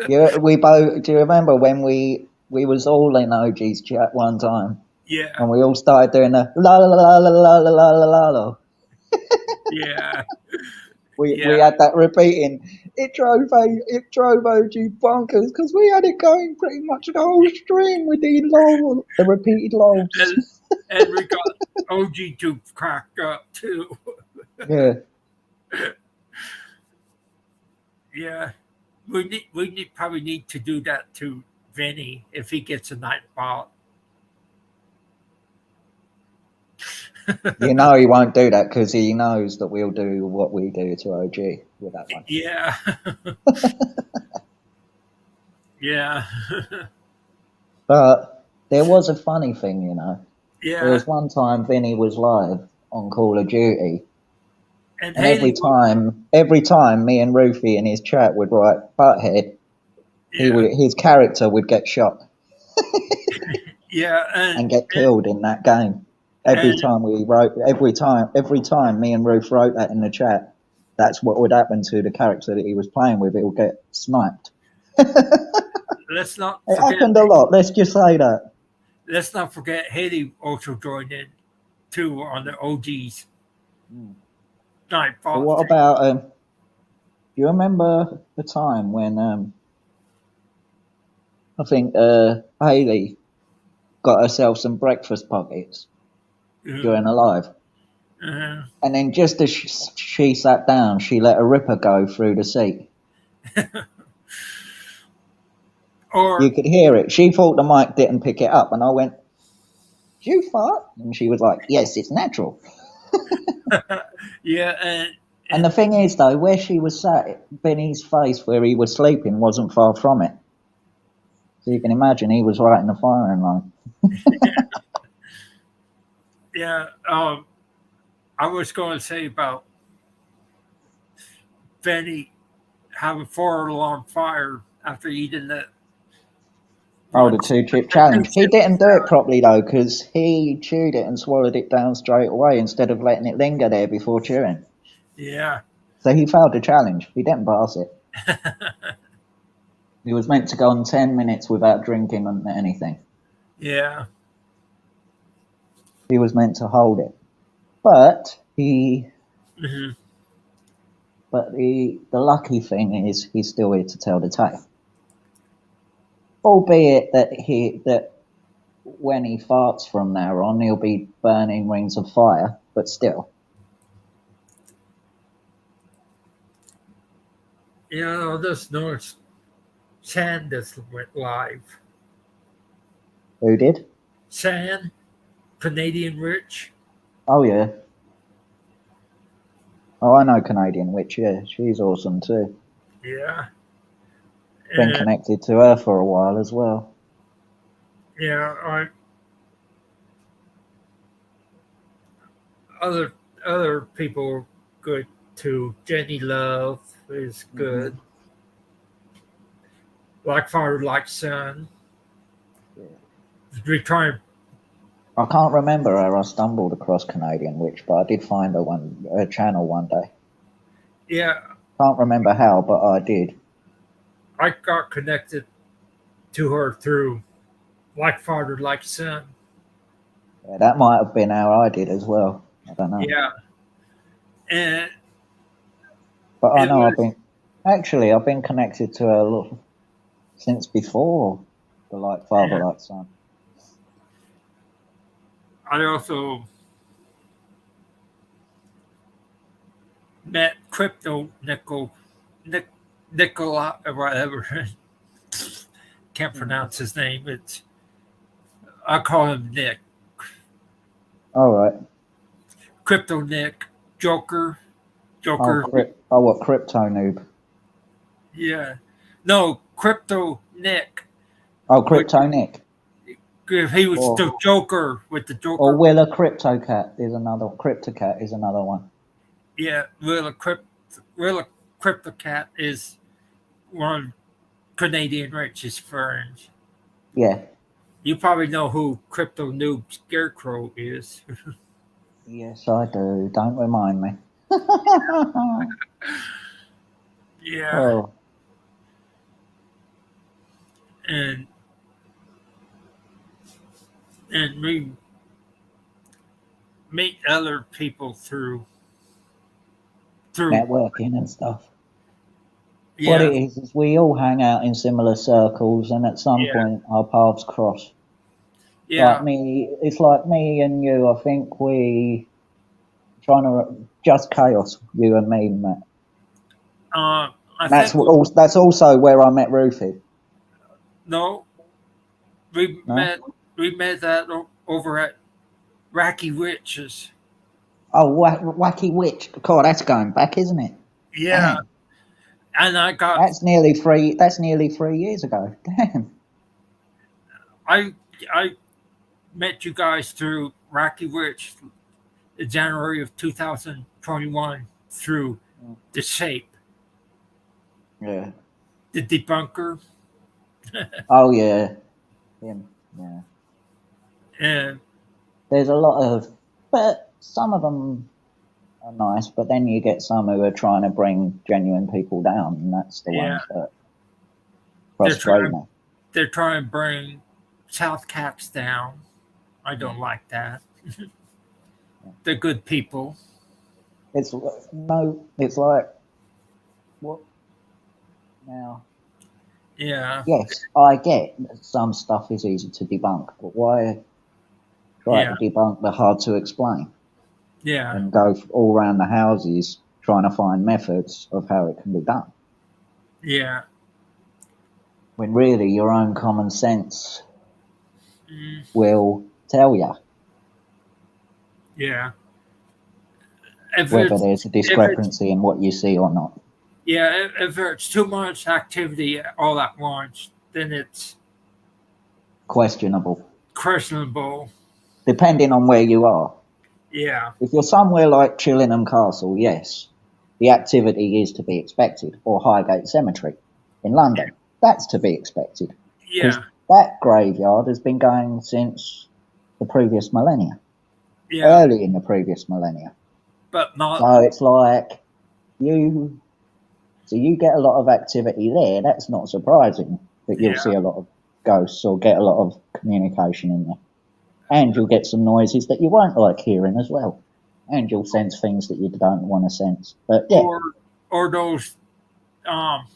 Yeah, we both. Do you remember when we was all in OG's chat one time, Yeah, and we all started doing the la la la la la la la la la la. yeah, We yeah. had that repeating. It drove OG bonkers because we had it going pretty much the whole stream with the repeated lols. And, and we got OG to crack up too. Yeah, Yeah, probably need to do that to Vinny if he gets a Nightbot. you know he won't do that because he knows that we'll do what we do to OG with that one. Yeah, yeah, But there was a funny thing, you know. There yeah. was one time Vinny was live on Call of Duty, And and every Haley, time me and Rufy in his chat would write butthead, yeah, his character would get shot yeah, and get killed in that game. and Every time me and Ruth wrote that in the chat, that's what would happen to the character that he was playing with. It would get sniped. let's not It forget. happened a lot. Let's just say that. Let's not forget Haley also joined in too on the OG's But Nightbot what thing. about do you remember the time when I think Haley got herself some breakfast pockets Uh, during a live, uh, and then just as she sat down, she let a ripper go through the seat. You or could hear it. She thought the mic didn't pick it up, and I went, "Did you fart?" And she was like, "Yes, it's natural." yeah, And the thing is, though, where she was sat, Benny's face where he was sleeping wasn't far from it. So you can imagine he was right in the firing line. yeah. I was going to say about Benny having 4 alarm fire after eating that Oh, one the two chip the two challenge. He chip didn't do it salad. properly, though, because he chewed it and swallowed it down straight away instead of letting it linger there before chewing. Yeah, So he failed the challenge. He didn't pass it. He was meant to go on 10 minutes without drinking anything. yeah, He was meant to hold it. But he hmm But the lucky thing is he's still here to tell the tale. Albeit that when he farts from now on, he'll be burning rings of fire. But still, This noticed Sandus went live. who did? Sand, Canadian Rich. Oh yeah. Oh, I know Canadian Witch. Yeah, she's awesome too. Yeah, Been and connected to her for a while as well. yeah, other other people are good too. Jenny Love is Hmm. good. Like father, like son. Yeah. We try and I can't remember how I stumbled across Canadian Witch, but I did find her channel one day. yeah. Can't remember how, but I did. I got connected to her through like father, like son. Yeah, that might have been how I did as well. I don't know. Yeah, and But I it know was. I've been connected to her since before the Like Father, Yeah, Like Son. I also met Crypto Nicola or whatever. Can't Hmm. pronounce his name. I call him Nick. All right. Crypto Nick, Joker, Oh, Joker. what crypto noob? Yeah, no, Crypto Nick. Oh, Which crypto Nick. he was the Or Joker with the or Joker. Willa Crypto Cat is another. Crypto Cat is another one. Yeah, Willa Crypto Cat is one of Canadian richest firms. Yeah. You probably know who Crypto Noob Scarecrow is. Yes, I do. Don't remind me. Yeah, Oh, and we meet other people through networking and stuff. What yeah, it is we all hang out in similar circles, and at some yeah, point our paths cross. Like yeah. me, it's like me and you. I think we trying to just chaos. You and me, Matt. I think That's also where I met Ruthie. no, we No. met we met that over at Racky Witches. Oh, wacky witch. God, that's going back, isn't it? Yeah, Damn. and That's nearly 3 years ago. Damn. I I met you guys through Racky Witch in January of 2021 through the Shape, Yeah. the Debunker, Oh yeah. Him. Yeah. and There's a lot of, but some of them are nice. But then you get some who are trying to bring genuine people down, and that's the yeah, ones that they're frustrate trying me. they're trying to bring South Caps down. I Yeah. don't like that. They're good people. It's no. It's like what now? Yeah, Yes, I get that some stuff is easy to debunk, but why try to yeah, debunk the hard to explain yeah, and go all around the houses trying to find methods of how it can be done? yeah, When really your own common sense mm, will tell you yeah. If whether it's there's a if it's discrepancy in what you see or not. yeah, if there's too much activity all at once, then it's Questionable, questionable. depending on where you are. Yeah, If you're somewhere like Chillingham Castle, yes, the activity is to be expected, or Highgate Cemetery in London. That's to be expected because yeah, that graveyard has been going since the previous millennia, yeah, early in the previous millennia. but not. So it's like you, so you get a lot of activity there. That's not surprising that you'll Yeah, see a lot of ghosts or get a lot of communication in there. And you'll get some noises that you won't like hearing as well. And you'll sense things that you don't want to sense. But yeah, or those um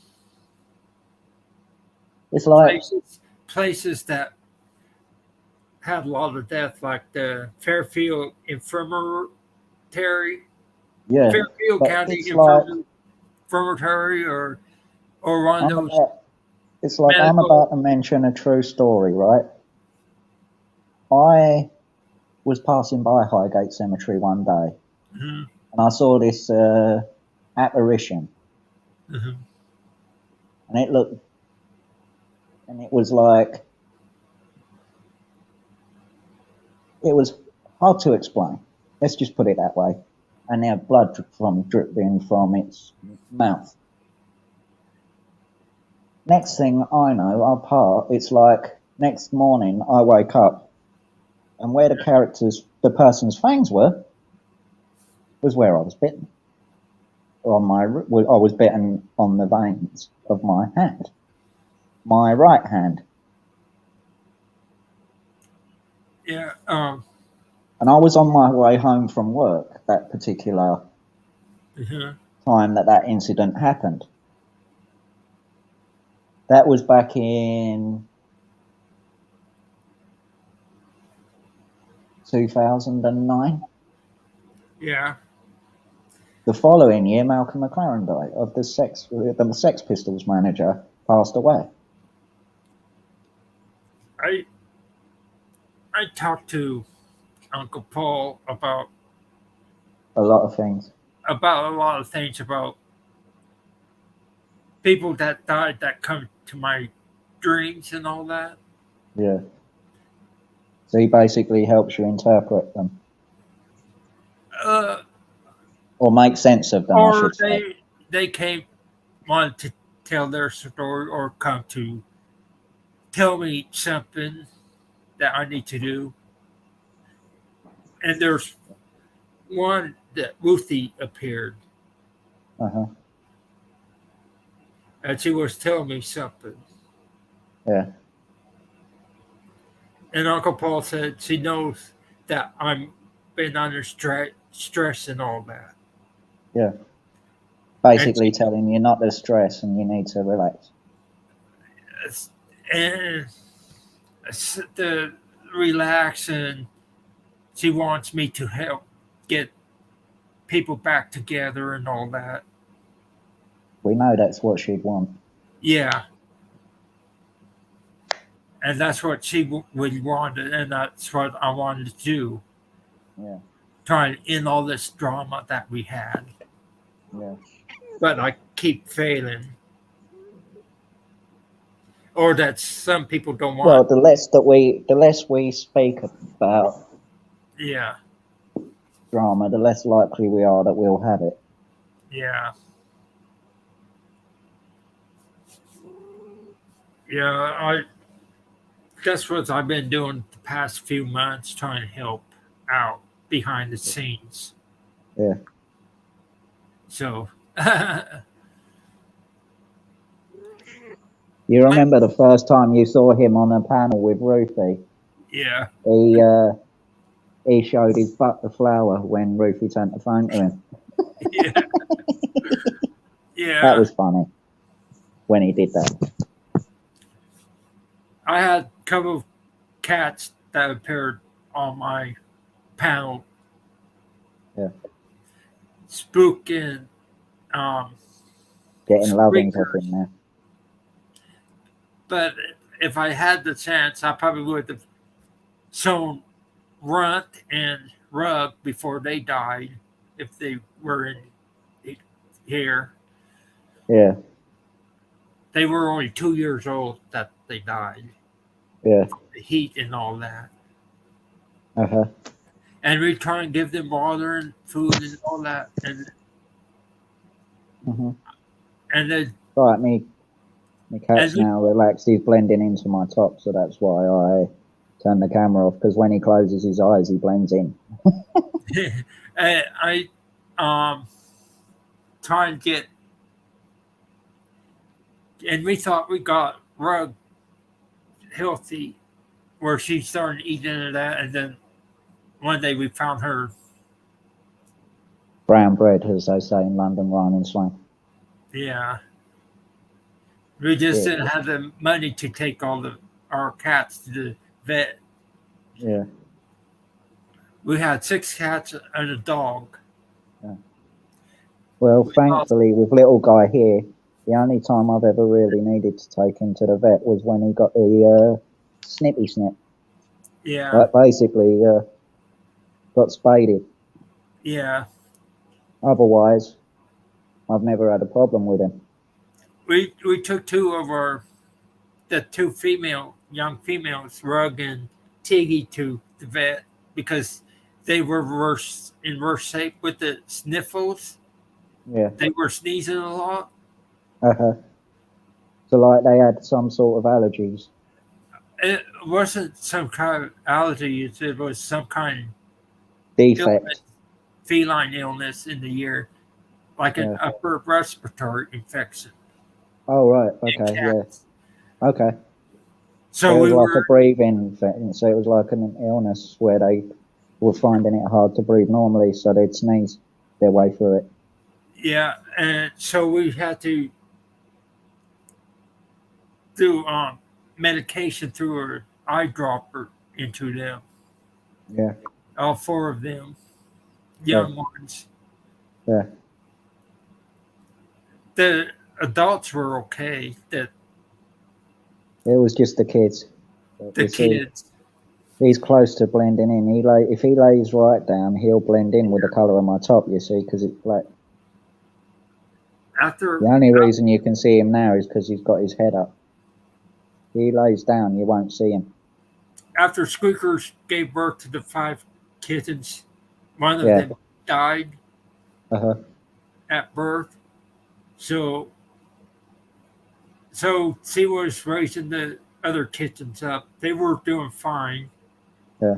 it's like, places that had a lot of death, like the Fairfield Infirmary, yeah, Fairfield but County it's like, Infirmary, or one of I'm those about, it's like I'm medical. about to mention a true story, right? I was passing by Highgate Cemetery one day Hmm. and I saw this apparition Hmm. and it looked, and it was like, it was hard to explain. Let's just put it that way. And there blood dripping from its mouth. Next thing I know, it's like next morning I wake up and where the person's fangs were, was where I was bitten. I was bitten on the veins of my hand, my right hand. Yeah, And I was on my way home from work that particular mhm. time that incident happened. That was back in 2009. Yeah. The following year, Malcolm McLaren died of the Sex Pistols manager passed away. I I talked to Uncle Paul A lot of things. about a lot of things, about people that died that come to my dreams and all that. Yeah. So he basically helps you interpret them Uh, or make sense of them, I or should say. they came wanted to tell their story or come to tell me something. that I need to do. And there's one that Ruthie appeared, Uh-huh. and she was telling me something. Yeah. And Uncle Paul said she knows that I'm been under stress and all that. Yeah. And Basically telling you not to stress and you need to relax. and to relax, and she wants me to help get people back together and all that. We know that's what she'd want. Yeah, and that's what she would want, and that's what I wanted to do. Yeah. Try and end all this drama that we had, Yeah. but I keep failing, or that some people don't Well, want. the less we speak about Yeah, drama, the less likely we are that we'll have it. yeah, yeah. That's what I've been doing the past few months, trying to help out behind the scenes. Yeah. So, You remember the first time you saw him on a panel with Ruthie? yeah, He showed his butt the flower when Ruthie turned the phone to him. yeah, That yeah. was funny when he did that. I had a couple of cats that appeared on my panel, Yeah. Spook and um, Getting lovings off Squeakers. him now. But if I had the chance, I probably would have shown Runt and Rug before they died, if they were in here. Yeah. They were only 2 years old that they died. Yeah. The heat and all that. Uh-huh. And we try and give them water and food and all that. Mm-hmm. And then Right, my cat's and now relaxed. He's blending into my top, so that's why I turn the camera off, because when he closes his eyes, he blends in. I try and get, and we thought we got Rug healthy, where she started eating of that, and then one day we found her. Brown bread, as they say in London, rhyme and slang. Yeah, we just Yeah. didn't have the money to take our cats to the vet. Yeah. We had 6 cats and a dog. Yeah. Well, We lost, thankfully, with little guy here, the only time I've ever really needed to take him to the vet was when he got the snippy snip. yeah, Like, basically, got spaded. yeah. Otherwise, I've never had a problem with him. We took the 2 young females, Rug and Tiggy, to the vet because they were in worse shape with the sniffles. Yeah. They were sneezing a lot. Uh-huh. So, like, they had some sort of allergies. It wasn't some kind of allergy. It was some kind of illness, Defect. feline illness in the ear, like an Yeah. upper respiratory infection Oh, right. in Okay. Yeah. cats. Okay. So So it we was like a were, breathing thing. So it was like an illness where they were finding it hard to breathe normally, so they'd sneeze their way through it. yeah, and so we had to do medication through an eyedropper into them. Yeah. All 4 of them, Yeah. young ones. Yeah. The adults were okay. It was just the kids. But The you see, kids, he's close to blending in. If he lays right down, he'll blend in with the colour of my top, you see, because it's black. after The only reason you can see him now is because he's got his head up. If he lays down, you won't see him. after Squeakers gave birth to the 5 kittens, one of Yeah. them died Uh-huh. at birth. So she was raising the other kittens up. They were doing fine. Yeah.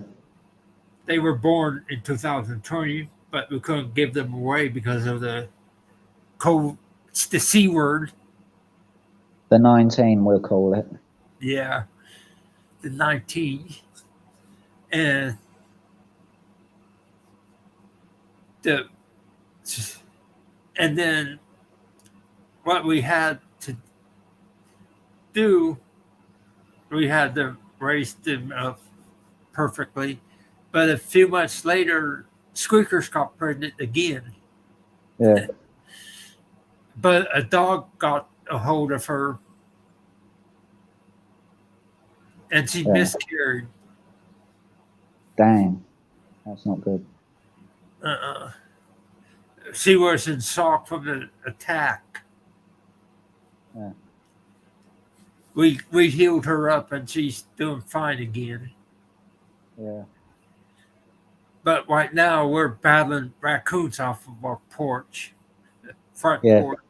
They were born in 2020, but we couldn't give them away because of the COVID, the C word. The 19, we'll call it. Yeah, the 19. And the and then what we had to do, we had to raise them up perfectly. But a few months later, Squeakers got pregnant again. Yeah. But a dog got a hold of her and she Yeah. miscarried. Dang. That's not good. Uh-uh. She was in shock from the attack. Yeah. We healed her up and she's doing fine again. Yeah. But right now we're battling raccoons off of our front Yeah. porch.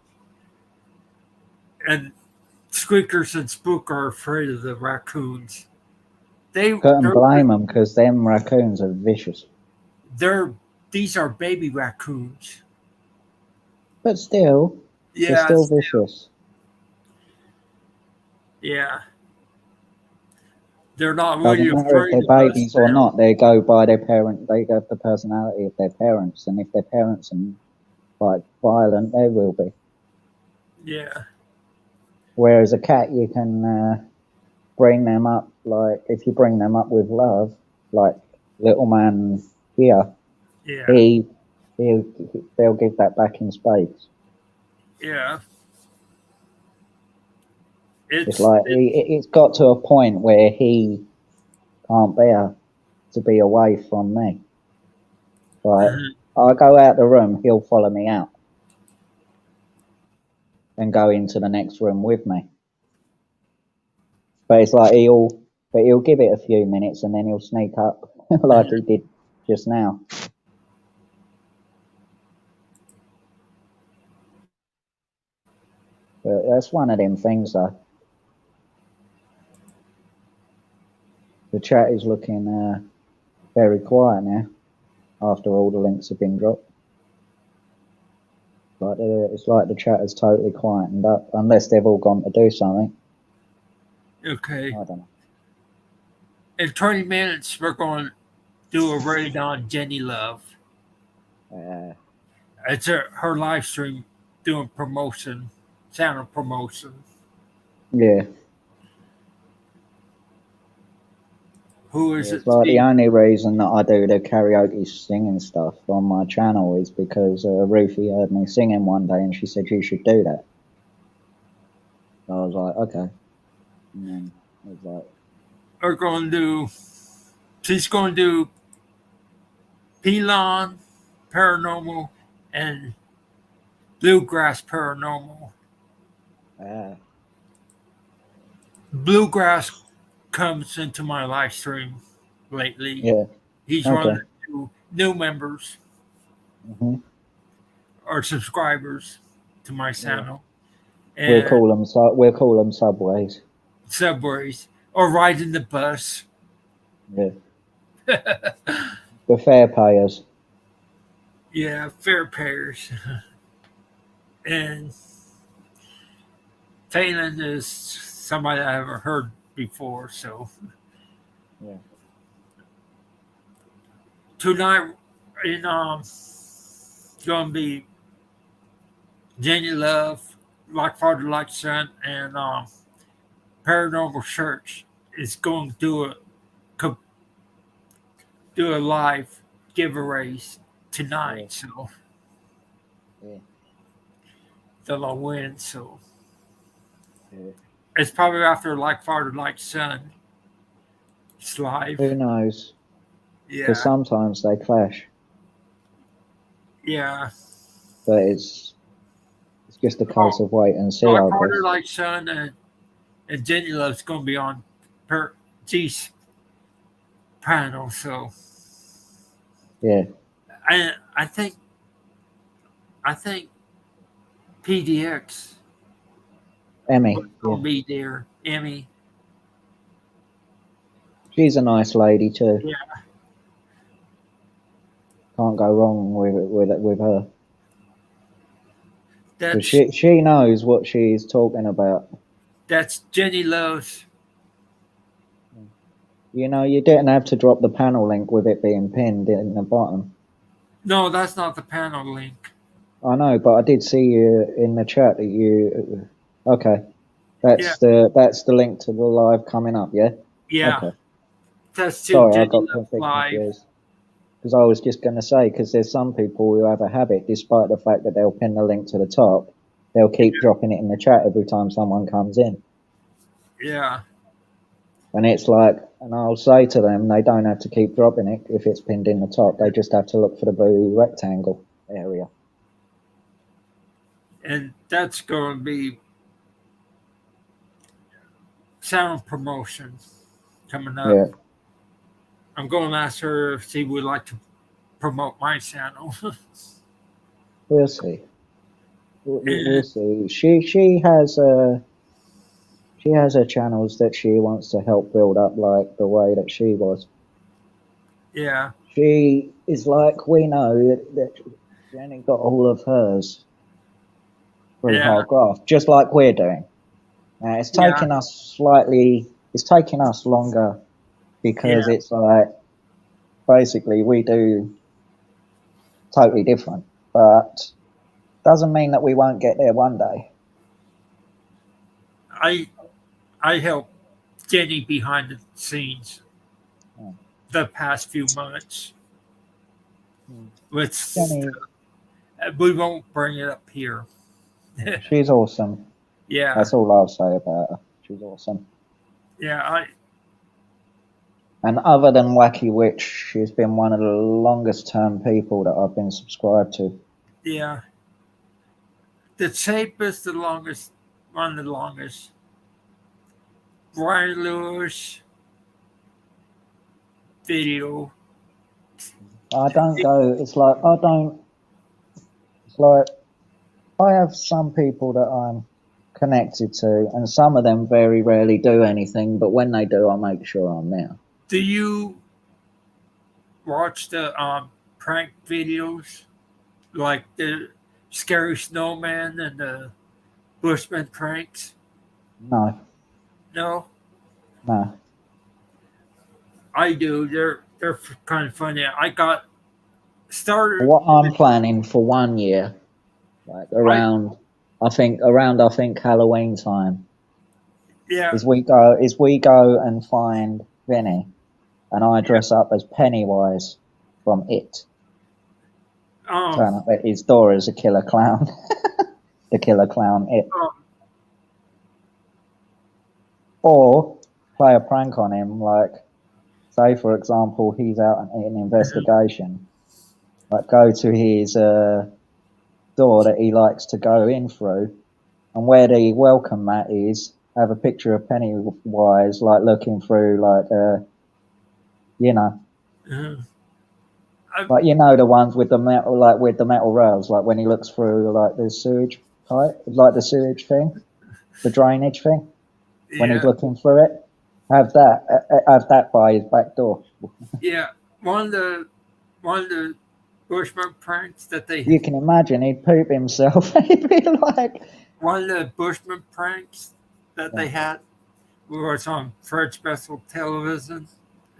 And Squeakers and Spook are afraid of the raccoons. Couldn't blame them because them raccoons are vicious. These are baby raccoons. But still, they're still vicious. Yeah. They're not Doesn't really matter if afraid they're of us babies or now. not. They go by their parent. They go the personality of their parents, and if their parents are like violent, they will be. Yeah. Whereas a cat, you can bring them up. Like if you bring them up with love, like little man here, Yeah. they'll give that back in spades. Yeah. It's like it's got to a point where he can't bear to be away from me. Like I go out the room, he'll follow me out and go into the next room with me. But it's like he'll give it a few minutes and then he'll sneak up like he did just now. But that's one of them things though. The chat is looking very quiet now after all the links have been dropped. But it's like the chat is totally quietened up unless they've all gone to do something. Okay. I don't know. In 20 minutes, we're going to do a raid on Jenny Love. It's her live stream doing promotion, channel promotion. Yeah. Who is It's it? like the only reason that I do the karaoke singing stuff on my channel is because Ruthie heard me singing one day and she said you should do that. So I was like, okay. And then it was like, We're going to do. She's going to do Pelon Paranormal and Bluegrass Paranormal. Bluegrass comes into my live stream lately. Yeah. He's one of the new members or subscribers to my channel. Yeah. We'll call them subways. Subways or riding the bus. Yeah. The fare payers. Yeah, fare payers. And Phelan is somebody I haven't heard before, so yeah. Tonight in gonna be Jenny Love, Like Father Like Son, and Paranormal Church is going to do a live giveaways tonight, so they'll win. So it's probably after Like Father Like Son. It's live. Who knows? Yeah. Because sometimes they clash. Yeah. But it's just a case of wait and see. Like Father Like Son and Jenny Love's going to be on G's panel, so yeah. I think PDX Emmy will be there. Emmy. She's a nice lady too. Yeah, Can't go wrong with her. Because that's she knows what she's talking about. Jenny Lowe's. You know, you didn't have to drop the panel link with it being pinned in the bottom. No, that's not the panel link. I know, but I did see you in the chat that you. Okay, Yeah, that's the link to the live coming up. Yeah. yeah, Okay. that's to Sorry, I Jenny got Love's a bit live. confused. Because I was just going to say, because there's some people who have a habit, despite the fact that they'll pin the link to the top, they'll keep dropping it in the chat every time someone comes in. Yeah, And it's like, and I'll say to them, they don't have to keep dropping it if it's pinned in the top. They just have to look for the blue rectangle area. and that's going to be sound promotion coming up. Yeah, I'm going to ask her if she would like to promote my channel. we'll see. We'll And, see. She has her channels that she wants to help build up like the way that she was. yeah, She is like, we know that Jenny got all of hers through yeah, hard graft, just like we're doing. Now it's yeah, taking us longer because yeah. it's like basically we do totally different, but doesn't mean that we won't get there one day. I I helped Jenny behind the scenes Hmm. the past few months. With Jenny, we won't bring it up here. she's awesome. Yeah, That's all I'll say about her. She's awesome. yeah, And other than Wacky Witch, she's been one of the longest term people that I've been subscribed to. yeah. The tape is the longest, one of the longest. Brian Lewis video. I don't go, it's like, it's like, I have some people that I'm connected to, and some of them very rarely do anything, but when they do, I make sure I'm there. Do you watch the prank videos like the scary snowman and the Bushman pranks? No, No, no. I do. They're kind of funny. I got started. What I'm planning for 1 year, like I around I think Halloween time, yeah. is we go and find Vinny, and I dress up as Pennywise from It. Um, Turn up at his door as a killer clown, the killer clown It, um, or play a prank on him, like say for example he's out in an investigation, like go to his door that he likes to go in through, and where the welcome mat is, have a picture of Pennywise, like looking through, like you know, uh, I, like you know the ones with the metal, like with the metal rails, like when he looks through, like the sewage pipe, like the sewage thing, the drainage thing, when he's yeah, looking through it. Have that by his back door. yeah. One of the one of the Bushman pranks that they You can imagine he'd poop himself. He'd be like, one of the Bushman pranks that yeah, they had was on Fred Special Television.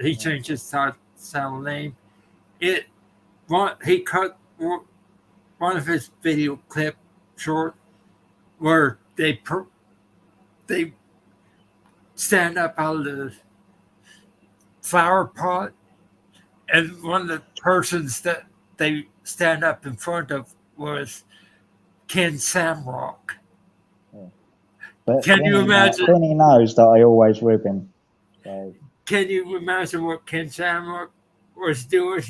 He yeah, changed his title name. It one he cut one of his video clip short where they stand up out of the flower pot, and one of the persons that they stand up in front of was Ken Samrock. yeah. But Can you imagine? Vinny knows that I always rib him. So Can you imagine what Ken Samrock was doing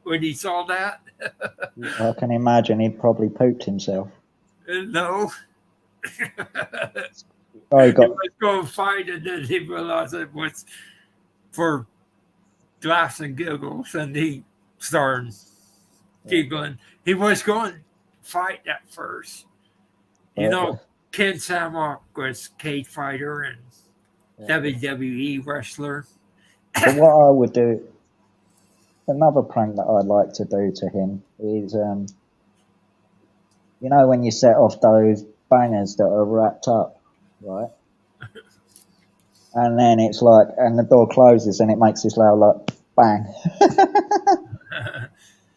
when he saw that? I can imagine he'd probably pooped himself. No. Oh, he He got was going to fight, and then he realized it was for laughs and giggles, and he started yeah, giggling. He was going to fight at first. You know, but, Ken Samrock was cage fighter and yeah, WWE wrestler. But what I would do, another prank that I'd like to do to him is, you know, when you set off those bangers that are wrapped up, right? And then it's like, and the door closes and it makes this loud, like, bang.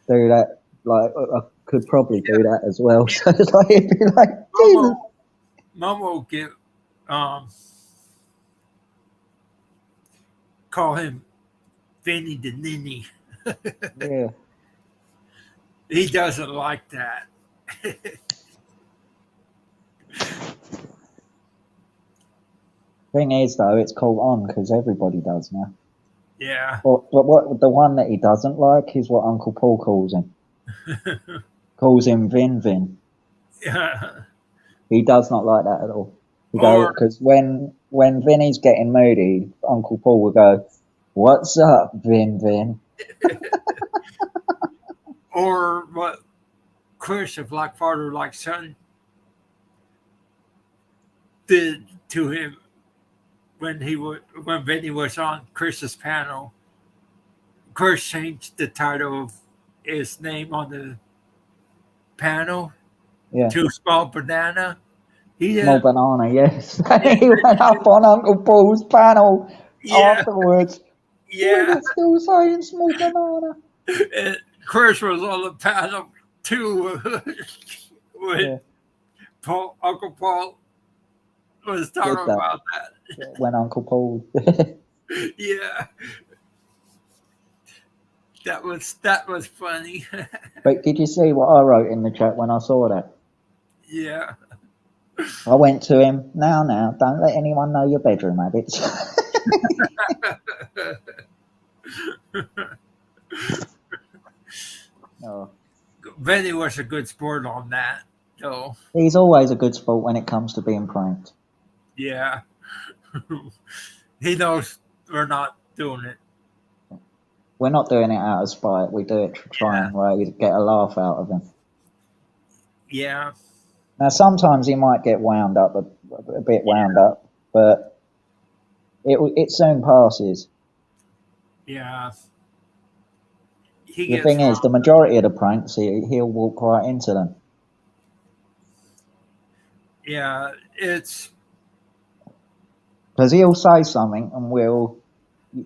Do that, like, I could probably do that as well. So it's like, it'd be like, Jesus. Mom will get um call him Vinny the Ninny. Yeah. He doesn't like that. Thing is, though, it's caught on because everybody does now. Yeah. But what the one that he doesn't like is what Uncle Paul calls him. Calls him Vin Vin. Yeah. He does not like that at all. He goes Or because when Vinny's getting moody, Uncle Paul will go, "What's up, Vin Vin?" or what Chris of Like Father Like Son did to him when Vinny was on Chris's panel. Chris changed the title of his name on the panel Yeah, to Small Banana. He small didn't. banana. Yes, he went up on Uncle Paul's panel Yeah, afterwards. With yeah. it still saying small banana. And Chris was on the panel too when Yeah, Uncle Paul was did talking that about that. when Uncle Paul. Yeah, that was funny. But did you see what I wrote in the chat when I saw that? Yeah. I went to him. Now, don't let anyone know your bedroom habits. Oh. Benny was a good sport on that, though. He's always a good sport when it comes to being pranked. Yeah. He knows we're not doing it. We're not doing it out of spite. We do it to try Yeah. and get a laugh out of him. Yeah. Now, sometimes he might get wound up, a bit wound up, but it soon passes. Yeah. He The gets thing is, wrong. the majority of the pranks, he'll walk right into them. Yeah. It's. Because he'll say something and we'll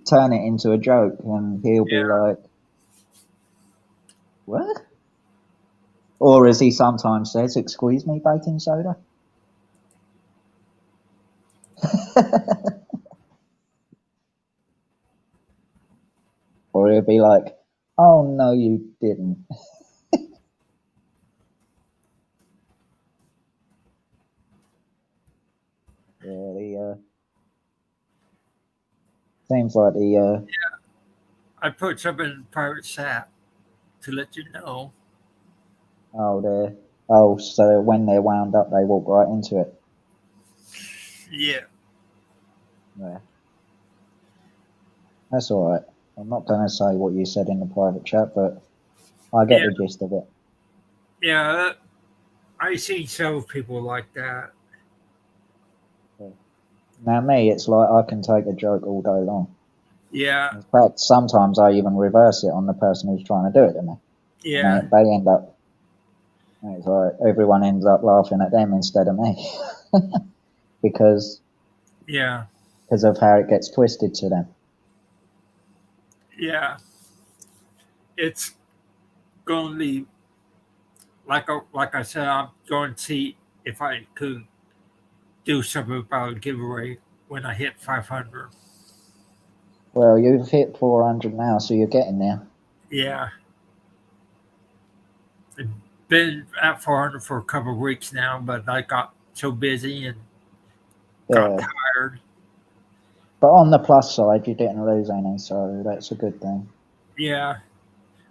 turn it into a joke, and he'll be Yeah. like, "What?" Or as he sometimes says, "Excuse me, baking soda." Or he'll be like, "Oh no, you didn't." Yeah, seems like the I put something in private chat to let you know. so when they're wound up, they walk right into it. Yeah. Yeah, that's all right. I'm not going to say what you said in the private chat, but I get Yeah. the gist of it. Yeah. I see several people like that. Now, me, it's like I can take a joke all day long. Yeah. In fact, sometimes I even reverse it on the person who's trying to do it to me. Yeah. And they end up, it's like everyone ends up laughing at them instead of me because Yeah. of how it gets twisted to them. Yeah. It's going to be like I said. I'm going to see if I could do something about a giveaway when I hit 500. Well, you've hit 400 now, so you're getting there. Yeah. I've been at 400 for a couple of weeks now, but I got so busy and got Yeah. tired. But on the plus side, you didn't lose any, so that's a good thing. Yeah.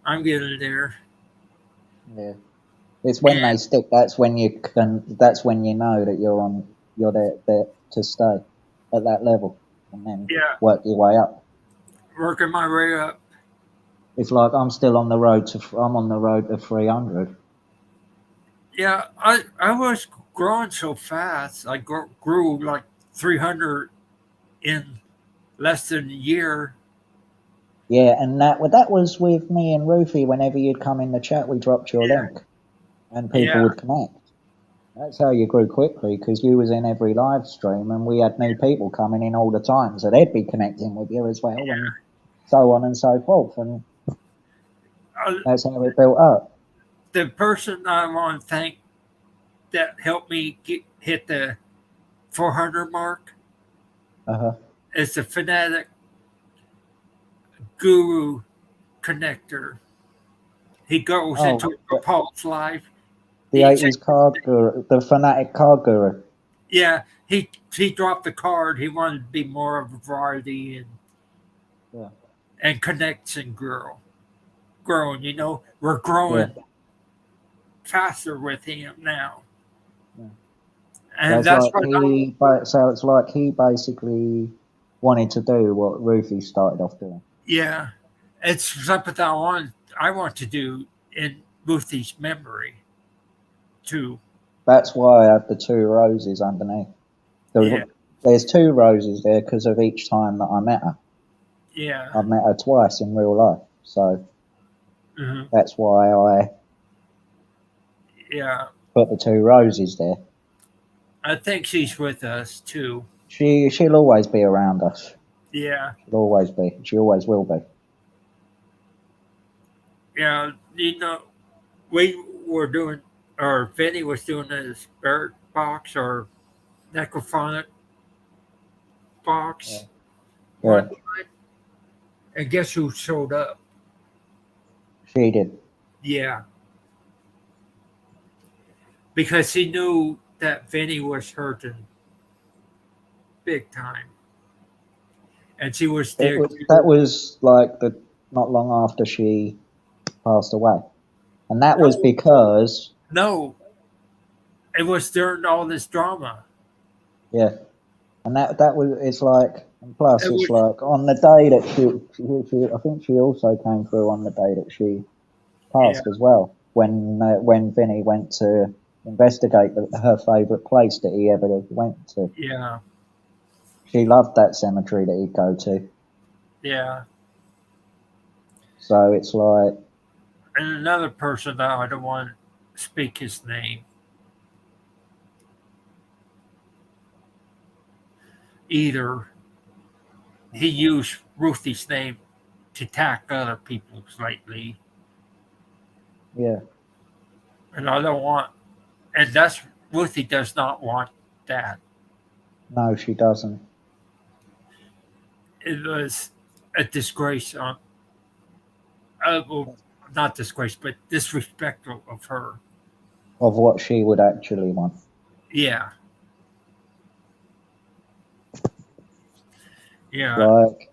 I'm getting there. Yeah. It's when And they stick. That's when you can. That's when you know that you're there to stay at that level, and then yeah, work your way up. working my way up. It's like I'm still on the road to. I'm on the road to 300. Yeah, I was growing so fast. I grew like 300 in less than a year. Yeah, and that was with me and Ruthie. Whenever you'd come in the chat, we dropped your Yeah, link, and people yeah, would connect. That's how you grew quickly, because you was in every live stream, and we had new people coming in all the time, so they'd be connecting with you as well, and so on and so forth, and uh, that's how it built up. the person I want to thank that helped me hit the 400 mark Uh huh. is the Fanatic Guru Connector. He goes Oh, into Paul's life. the He said, 80s card guru, the fanatic card guru. yeah, he dropped the card. He wanted to be more of a variety Yeah, and connects and growing. You know, we're yeah, growing faster with him now, yeah. So and it's that's like what I he basically wanted to do what Ruthie started off doing. yeah, it's something that I want to do in Ruthie's memory too. That's why I had the two roses underneath. Yeah, There's two roses there because of each time that I met her. yeah, I've met her twice in real life, so hmm that's why I yeah. put the two roses there. I think she's with us too. She'll always be around us. Yeah, She'll always be. She always will be. yeah. You know, we were doing, or Vinny was doing a spirit box or necrophonic Yeah. box Yeah, one time, and guess who showed up? she did. Yeah, because he knew that Vinny was hurting big time, and she was there That too. was like the not long after she passed away, and that was No, because no, it was during all this drama. yeah, and that was it's like and plus It it's was, like on the day that she I think she also came through on the day that she yeah, passed as well when Vinny went to investigate her favourite place that he ever went to. yeah, She loved that cemetery that he'd go to. yeah. So it's like, And another person that I don't want to speak his name either. He used Ruthie's name to attack other people lately, yeah, and I don't want. And that's Ruthie does not want that. no, she doesn't. It was a disgrace on, well, not disgrace, but disrespectful of her. Of what she would actually want. Yeah, yeah, Like,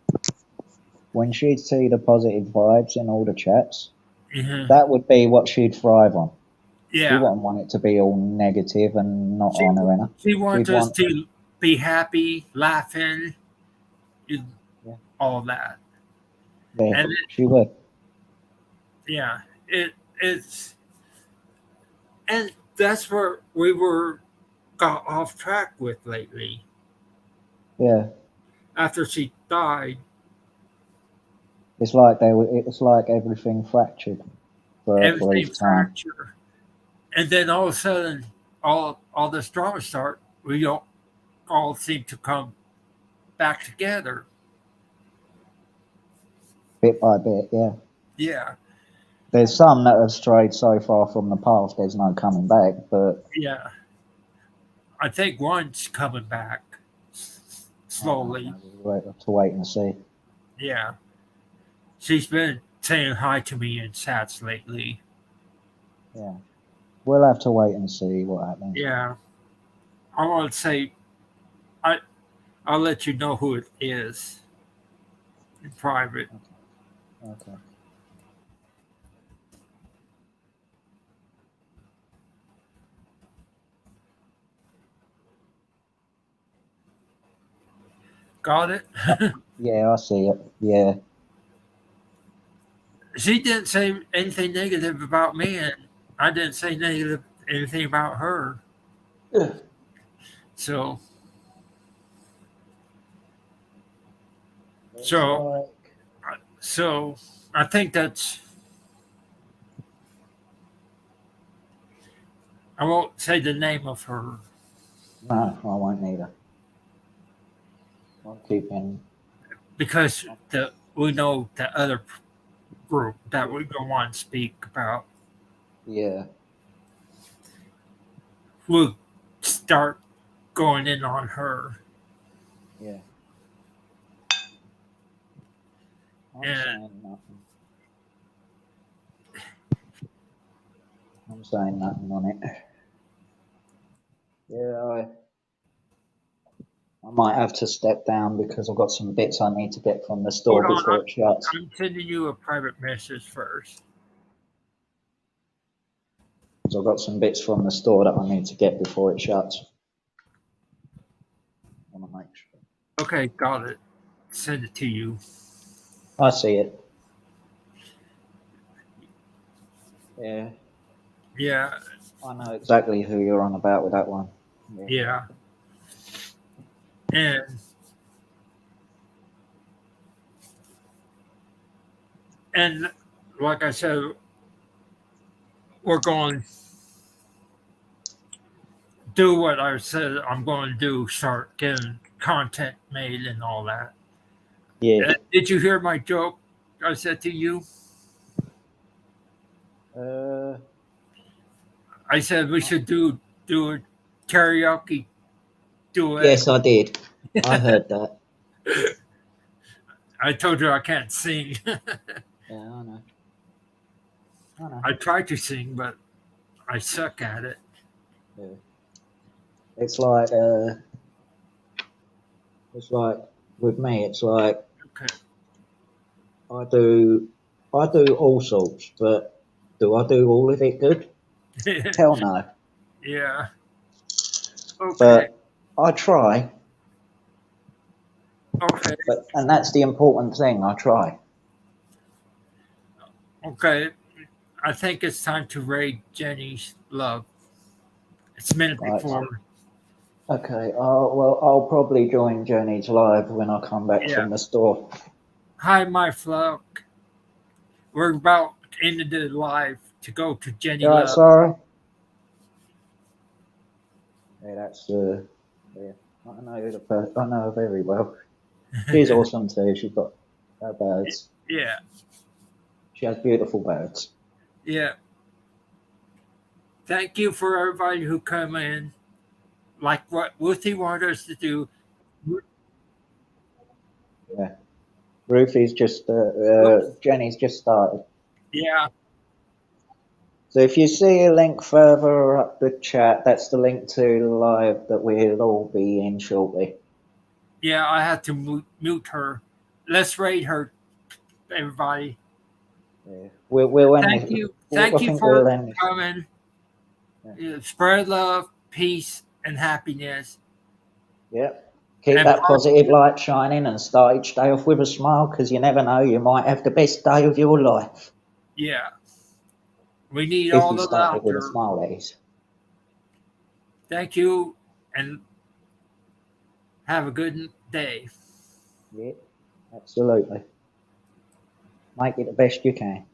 when she'd see the positive vibes in all the chats, mhm, that would be what she'd thrive on. She yeah. wouldn't want it to be all negative and not She honouring her. she She'd wants us want, to be happy, laughing, and yeah, all that. yeah, And she would. yeah, it's and that's where we were got off track with lately. Yeah, After she died, it's like it's like everything fractured for everything each time. fractured, and then all of a sudden, all this drama start. We don't all seem to come back together. Bit by bit, yeah. Yeah, There's some that have strayed so far from the path, there's no coming back, but yeah. I think one's coming back I don't slowly. know. We'll have to wait and see. Yeah, she's been saying hi to me in chats lately. Yeah. We'll have to wait and see what happens. Yeah, I want to say I I'll let you know who it is in private. Okay. Got it? Yeah, I see it. Yeah. She didn't say anything negative about me, and I didn't say negative anything about her. So, It's so, like So I think that's. I won't say the name of her No, I won't either. I'll keep in. because we know the other group that we go on to speak about Yeah, will start going in on her. yeah. I'm And saying nothing. I'm saying nothing on it. Yeah, I might have to step down because I've got some bits I need to get from the hold store on, before it shuts. I'm sending you a private message first. So I've got some bits from the store that I need to get before it shuts. I want to make sure. Okay, got it. Send it to you. I see it. Yeah, Yeah, I know exactly who you're on about with that one. Yeah. yeah. And and like I said, we're going to do what I said I'm going to do, start getting content made and all that. Yeah. Did you hear my joke I said to you? Uh, I said we should do a karaoke duet. yes, I did. I heard that. I told you I can't sing. Yeah, I know. I know. I try to sing, but I suck at it. Yeah. It's like with me. It's like Okay. I do all sorts, but do I do all of it good? Hell no. Yeah. Okay. But I try. Okay. And that's the important thing. I try. Okay. I think it's time to raid Jenny's love. It's a minute Right. before. Okay. Well, I'll probably join Journey's live when I come back Yeah. from the store. Hi, my flock. We're about ended the live to go to Jenny You all right, Love. Sarah? Yeah, that's yeah. I know who I know her very well. She's awesome too. She's got her birds. Yeah. She has beautiful birds. Yeah. Thank you for everybody who come in. Like what Woothie wanted us to do. Yeah. Ruthie's just Jenny's just started. Yeah. So if you see a link further up the chat, that's the link to the live that we'll all be in shortly. Yeah, I had to mute her. Let's raid her, everybody. Yeah. We'll end Thank this. you. I Thank you think we'll for end this. coming. Yeah. Spread love, peace, and happiness. Yep. Keep And that positive light shining and start each day off with a smile because you never know, you might have the best day of your life. yeah, we need If all you the started with a laughter. smile, that is. Thank you, and have a good day. Yeah, absolutely. Make it the best you can.